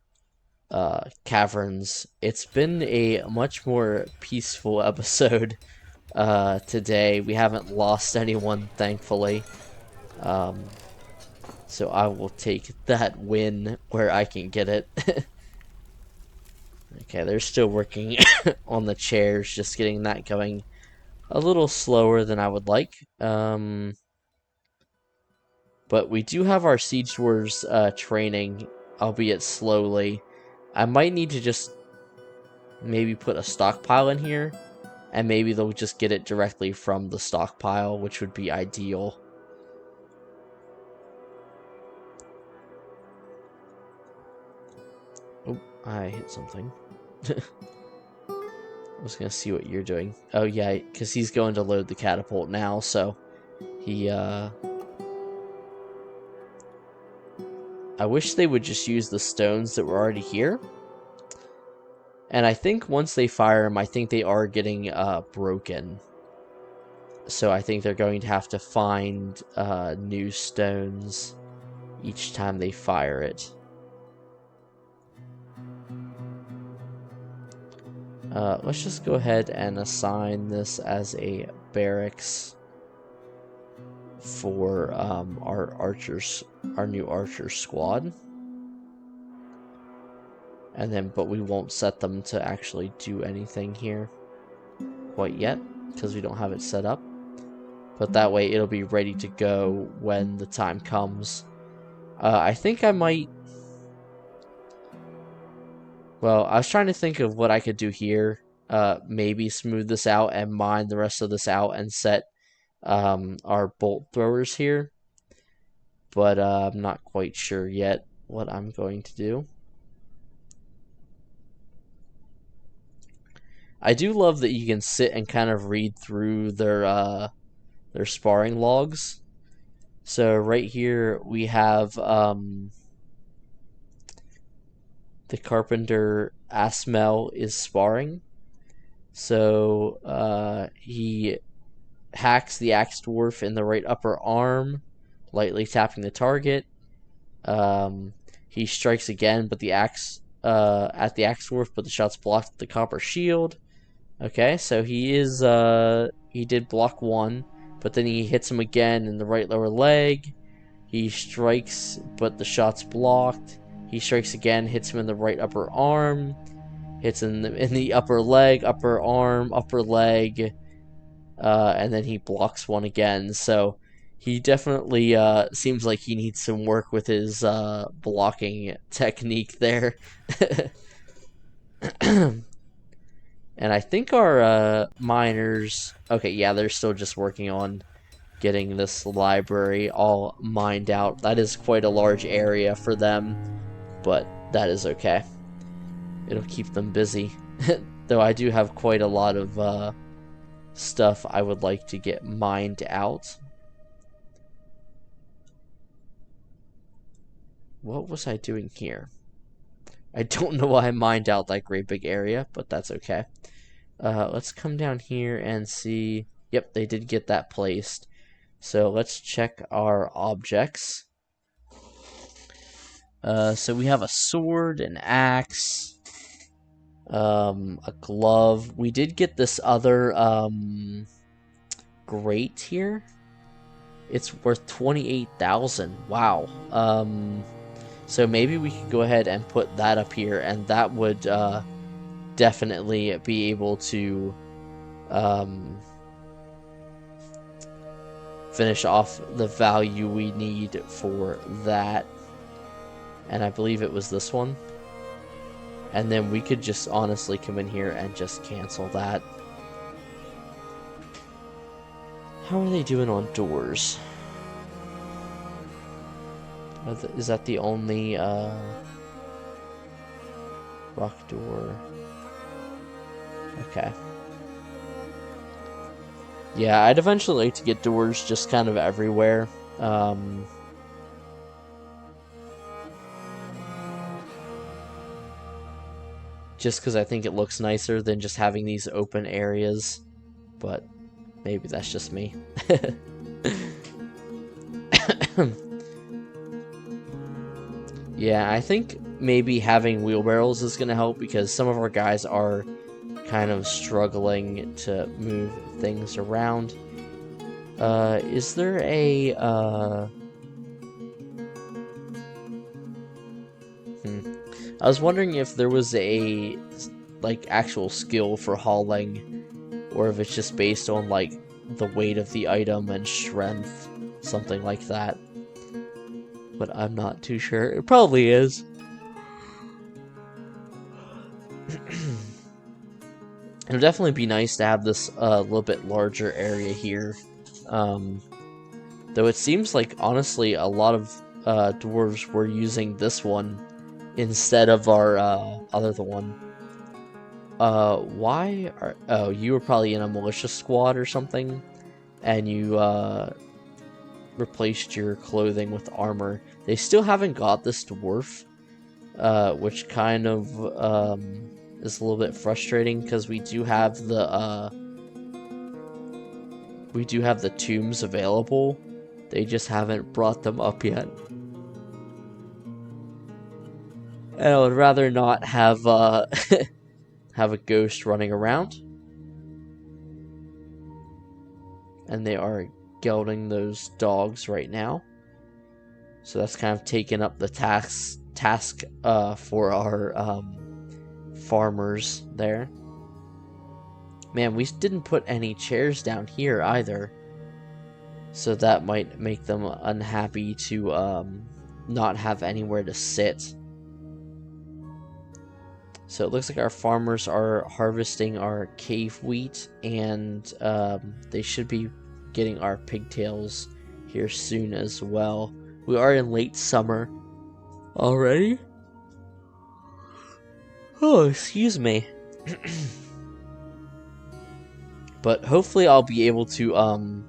caverns, it's been a much more peaceful episode today. We haven't lost anyone, thankfully. So I will take that win where I can get it. Okay, they're still working on the chairs, just getting that going a little slower than I would like. But we do have our siege dwarves training, albeit slowly. I might need to just maybe put a stockpile in here And maybe they'll just get it directly from the stockpile, which would be ideal. Oh, I hit something. I was gonna see what you're doing. Oh yeah, because he's going to load the catapult now, so he, I wish they would just use the stones that were already here. And I think once they fire them, I think they are getting, broken. So I think they're going to have to find, new stones each time they fire it. Let's just go ahead and assign this as a barracks for our archers, our new archer squad. And then, but we won't set them to actually do anything here quite yet, because we don't have it set up. But that way it'll be ready to go when the time comes. I think I might... Well, I was trying to think of what I could do here. Maybe smooth this out and mine the rest of this out and set our bolt throwers here. But I'm not quite sure yet what I'm going to do. I do love that you can sit and kind of read through their sparring logs. So right here we have the carpenter Asmel is sparring. So he hacks the axe dwarf in the right upper arm, lightly tapping the target. He strikes again, but the axe at the axe dwarf, but the shot's blocked with the copper shield. Okay, so he is he did block one, but then he hits him again in the right lower leg. He strikes, but the shot's blocked. He strikes again, hits him in the right upper arm, hits in the upper leg, upper arm, upper leg, and then he blocks one again. So he definitely seems like he needs some work with his blocking technique there. And I think our miners... Okay, yeah, they're still just working on getting this library all mined out. That is quite a large area for them, but that is okay. It'll keep them busy. Though I do have quite a lot of stuff I would like to get mined out. What was I doing here? I don't know why I mined out that great big area, but that's okay. Let's come down here and see. Yep, they did get that placed. So let's check our objects. So we have a sword, an axe, a glove. We did get this other grate here. It's worth 28,000. Wow. So maybe we could go ahead and put that up here, and that would definitely be able to finish off the value we need for that. And I believe it was this one. And then we could just honestly come in here and just cancel that. How are they doing on doors? Is that the only rock door? Okay. Yeah, I'd eventually like to get doors just kind of everywhere. Just because I think it looks nicer than just having these open areas. But maybe that's just me. Yeah, I think maybe having wheelbarrows is going to help, because some of our guys are kind of struggling to move things around. Is there a... I was wondering if there was a, like, actual skill for hauling, or if it's just based on, like, the weight of the item and strength, something like that. But I'm not too sure. It probably is. It'll definitely be nice to have this little bit larger area here. Though it seems like, honestly, a lot of dwarves were using this one instead of our other one. Why are... Oh, you were probably in a militia squad or something, and you replaced your clothing with armor. They still haven't got this dwarf, which kind of is a little bit frustrating, because we do have the tombs available. They just haven't brought them up yet. And I would rather not have have a ghost running around. And they are gelding those dogs right now. So that's kind of taken up the task for our farmers there. Man, we didn't put any chairs down here either. So that might make them unhappy to not have anywhere to sit. So it looks like our farmers are harvesting our cave wheat, and they should be getting our pigtails here soon as well. We are in late summer already. Oh, excuse me. But hopefully I'll be able to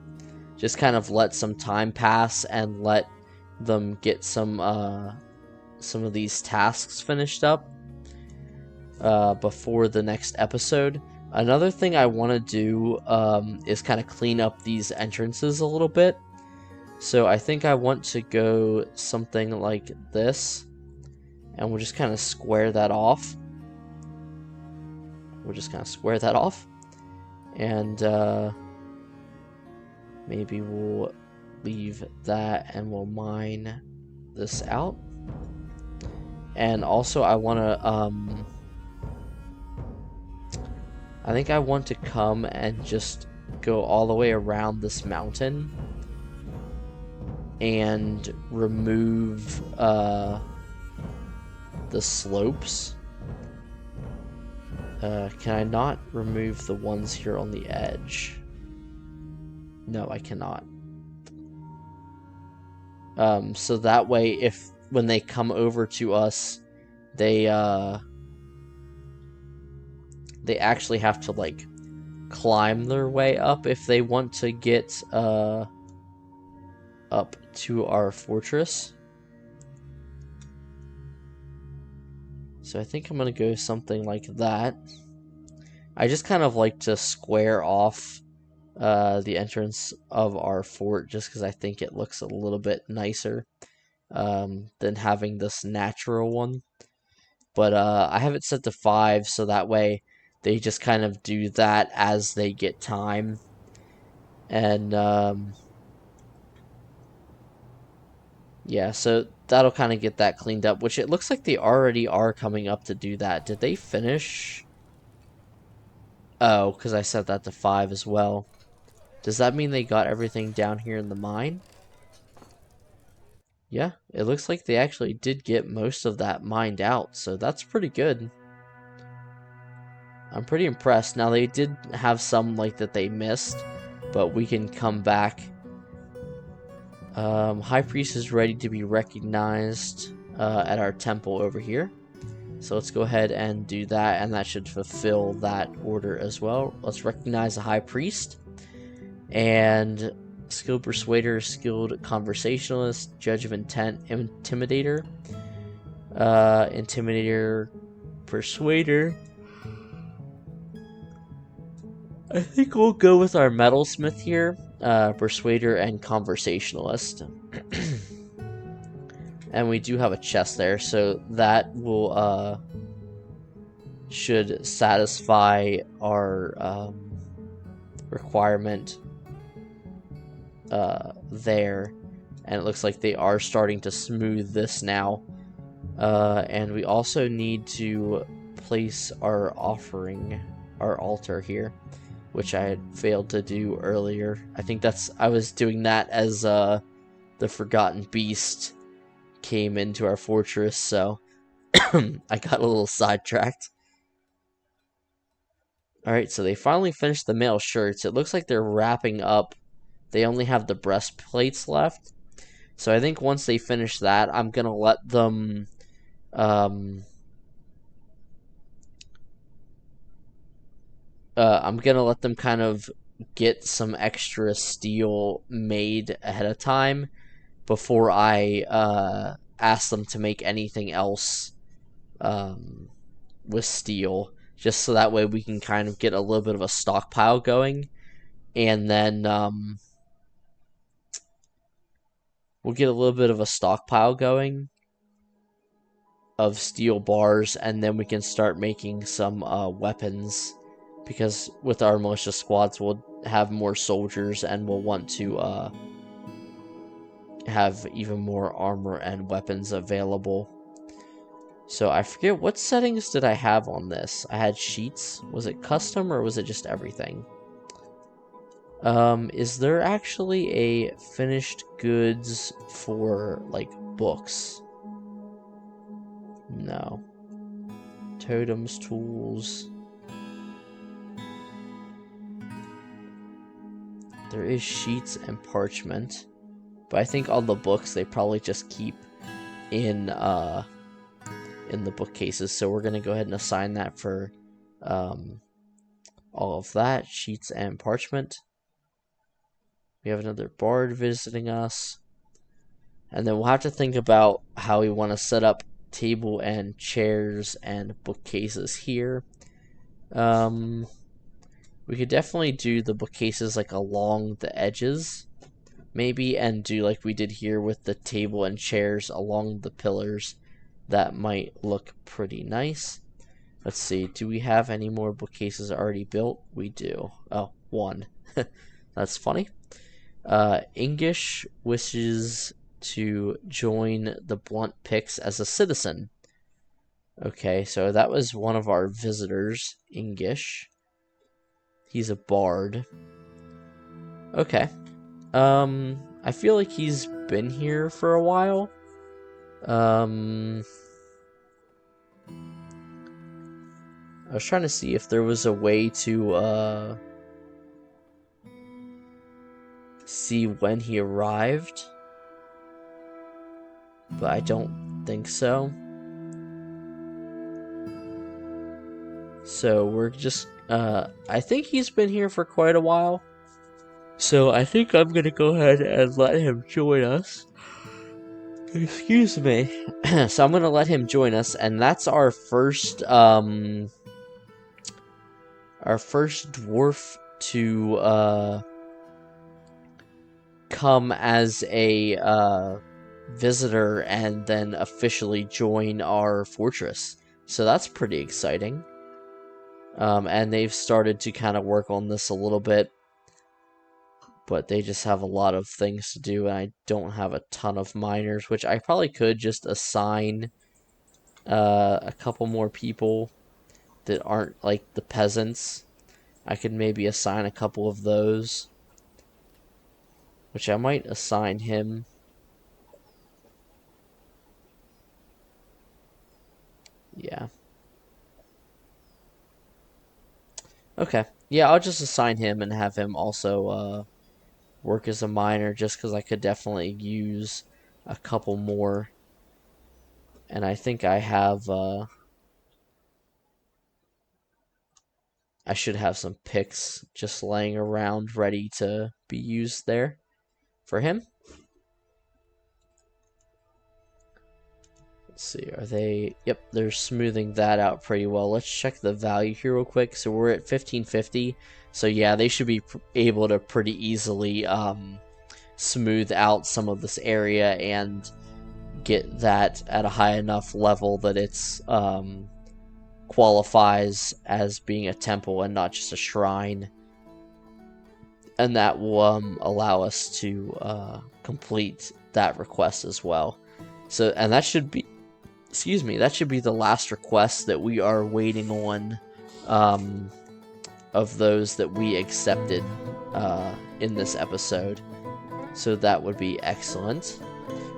just kind of let some time pass and let them get some of these tasks finished up before the next episode. Another thing I want to do is kind of clean up these entrances a little bit. So I think I want to go something like this, and we'll just kind of square that off. And maybe we'll leave that, and we'll mine this out. And also I want to I think I want to come and just go all the way around this mountain and remove the slopes. Can I not remove the ones here on the edge? No, I cannot. So that way, if when they come over to us, they actually have to like climb their way up if they want to get up to our fortress. So I think I'm gonna go something like that. I just kind of like to square off the entrance of our fort, just because I think it looks a little bit nicer than having this natural one. But I have it set to 5, so that way they just kind of do that as they get time. And yeah, so that'll kind of get that cleaned up, which it looks like they already are coming up to do that. Did they finish? Oh, because I set that to 5 as well. Does that mean they got everything down here in the mine? Yeah, it looks like they actually did get most of that mined out, so that's pretty good. I'm pretty impressed. Now, they did have some like that they missed, but we can come back. High Priest is ready to be recognized at our temple over here. So let's go ahead and do that, and that should fulfill that order as well. Let's recognize the High Priest. And skilled persuader, skilled conversationalist, judge of intent, intimidator, intimidator, persuader. I think we'll go with our metalsmith here, persuader and conversationalist. And we do have a chest there, so that will should satisfy our requirement there. And it looks like they are starting to smooth this now. And we also need to place our offering, our altar here, which I had failed to do earlier. I think I was doing that as the Forgotten Beast came into our fortress, so I got a little sidetracked. Alright, so they finally finished the male shirts. It looks like they're wrapping up. They only have the breastplates left. So I think once they finish that, I'm going to let them... I'm going to let them kind of get some extra steel made ahead of time before I ask them to make anything else with steel, just so that way we can kind of get a little bit of a stockpile going, and then we'll get a little bit of a stockpile going of steel bars, and then we can start making some weapons, because with our militia squads we'll have more soldiers and we'll want to have even more armor and weapons available. So I forget, what settings did I have on this? I had sheets. Was it custom or was it just everything? Is there actually a finished goods for, like, books? No. Totems, tools. There is sheets and parchment. But I think all the books they probably just keep in the bookcases. So we're going to go ahead and assign that for all of that. Sheets and parchment. We have another bard visiting us. And then we'll have to think about how we want to set up table and chairs and bookcases here. We could definitely do the bookcases like along the edges, maybe, and do like we did here with the table and chairs along the pillars. That might look pretty nice. Let's see, do we have any more bookcases already built? We do. Oh, one. That's funny. English wishes to join the Blunt Picks as a citizen. Okay, so that was one of our visitors, English. He's a bard. Okay. I feel like he's been here for a while. I was trying to see if there was a way to see when he arrived, but I don't think so. So we're just I think he's been here for quite a while. So I think I'm gonna go ahead and let him join us. Excuse me. So I'm gonna let him join us, and that's our first dwarf to come as a visitor and then officially join our fortress. So that's pretty exciting. And they've started to kind of work on this a little bit, but they just have a lot of things to do, and I don't have a ton of miners, which I probably could just assign a couple more people that aren't like the peasants. I could maybe assign a couple of those, which I might assign him. Yeah. Okay. Yeah, I'll just assign him and have him also work as a miner, just because I could definitely use a couple more. And I think I have I should have some picks just laying around ready to be used there for him. Let's see, are they... Yep, they're smoothing that out pretty well. Let's check the value here real quick. So we're at 1550. So yeah, they should be able to pretty easily smooth out some of this area and get that at a high enough level that it's qualifies as being a temple and not just a shrine. And that will allow us to complete that request as well. So, and that should be... Excuse me, that should be the last request that we are waiting on of those that we accepted in this episode. So that would be excellent.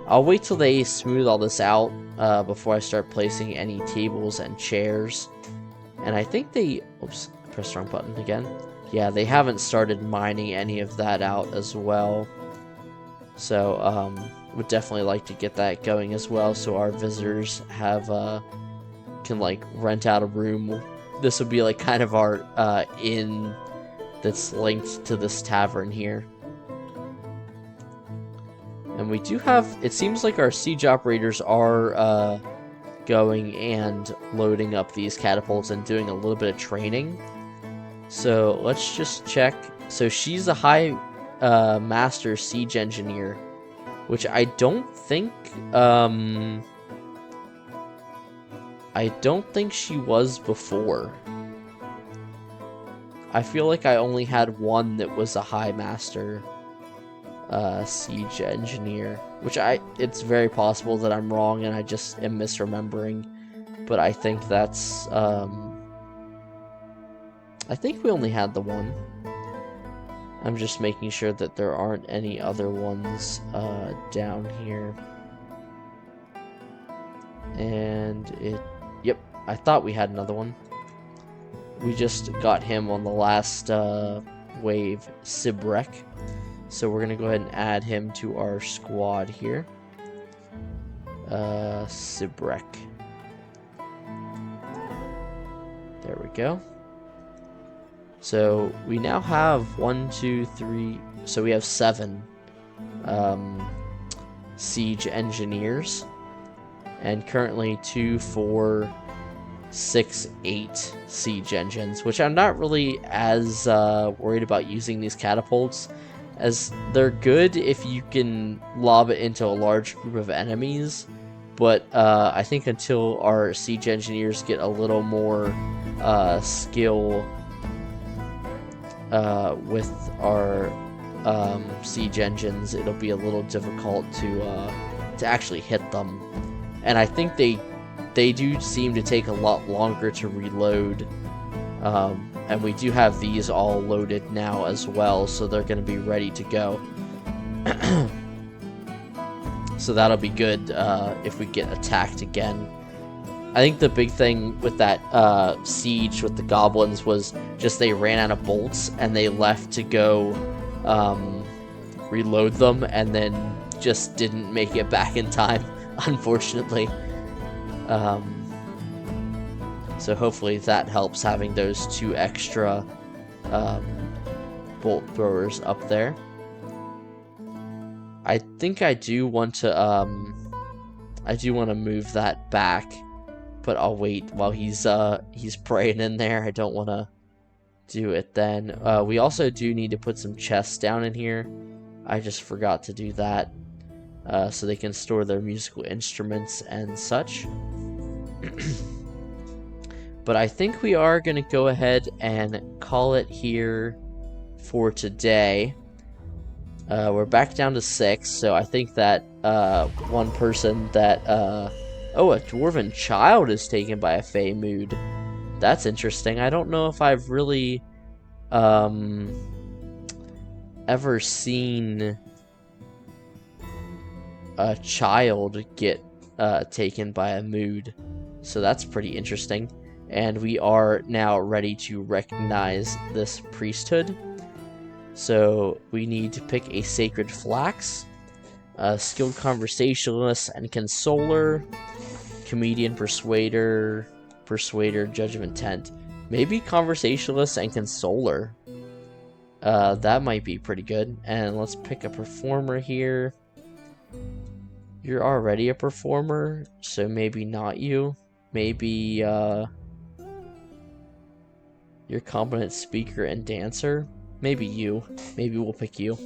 I'll wait till they smooth all this out before I start placing any tables and chairs. And I think they... Oops, I press the wrong button again. Yeah, they haven't started mining any of that out as well. So, would definitely like to get that going as well, so our visitors have, can, like, rent out a room. This would be, like, kind of our, inn that's linked to this tavern here. And we do have, it seems like our siege operators are, going and loading up these catapults and doing a little bit of training. So let's just check. So she's a high master siege engineer, which I don't think she was before. I feel like I only had one that was a high master siege engineer, which it's very possible that I'm wrong and I just am misremembering, but I think that's I think we only had the one. I'm just making sure that there aren't any other ones down here. And yep, I thought we had another one. We just got him on the last wave, Sibrek. So we're gonna go ahead and add him to our squad here. Sibrek. There we go. So we now have 1, 2, 3. So we have 7 siege engineers, and currently 2, 4, 6, 8 siege engines. Which I'm not really as worried about using these catapults, as they're good if you can lob it into a large group of enemies, but I think until our siege engineers get a little more skill with our siege engines, it'll be a little difficult to actually hit them. And I think they do seem to take a lot longer to reload. And we do have these all loaded now as well, so they're going to be ready to go. So that'll be good if we get attacked again. I think the big thing with that siege with the goblins was just they ran out of bolts and they left to go reload them, and then just didn't make it back in time, unfortunately. So hopefully that helps, having those 2 extra bolt throwers up there. I think I do want to move that back, but I'll wait while he's praying in there. I don't want to do it then. We also do need to put some chests down in here. I just forgot to do that, so they can store their musical instruments and such. But I think we are going to go ahead and call it here for today. We're back down to 6, so I think that one person that... oh, a dwarven child is taken by a Fey mood. That's interesting. I don't know if I've really ever seen a child get taken by a mood. So that's pretty interesting. And we are now ready to recognize this priesthood. So we need to pick a sacred flax, a skilled conversationalist and consoler, comedian, persuader, judge of intent. Maybe conversationalist and consoler. That might be pretty good. And let's pick a performer here. You're already a performer, so maybe not you. Maybe you're competent speaker and dancer. Maybe you. Maybe we'll pick you.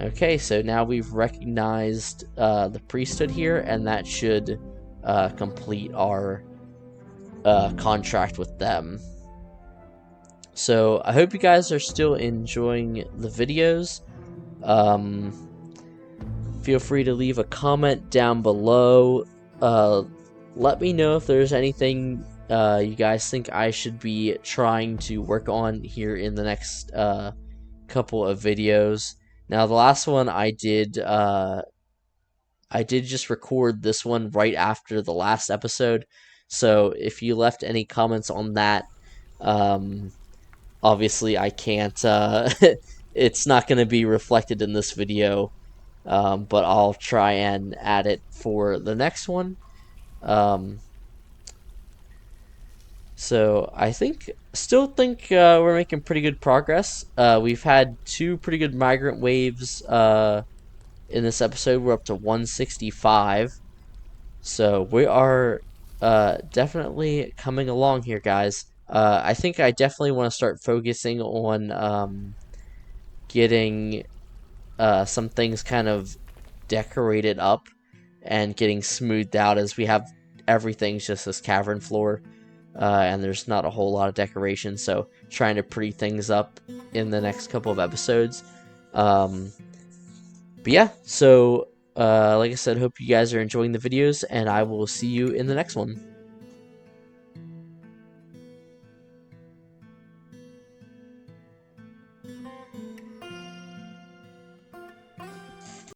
Okay, so now we've recognized the priesthood here, and that should complete our contract with them. So I hope you guys are still enjoying the videos. Feel free to leave a comment down below. Let me know if there's anything you guys think I should be trying to work on here in the next couple of videos. Now, the last one I did just record this one right after the last episode, so if you left any comments on that, Obviously, I can't. It's not going to be reflected in this video, but I'll try and add it for the next one. So I still think we're making pretty good progress. We've had 2 pretty good migrant waves in this episode. We're up to 165. So we are definitely coming along here, guys. I think I definitely want to start focusing on getting some things kind of decorated up and getting smoothed out, as we have everything's just this cavern floor, and there's not a whole lot of decoration. So trying to pretty things up in the next couple of episodes. But yeah, so like I said, hope you guys are enjoying the videos, and I will see you in the next one.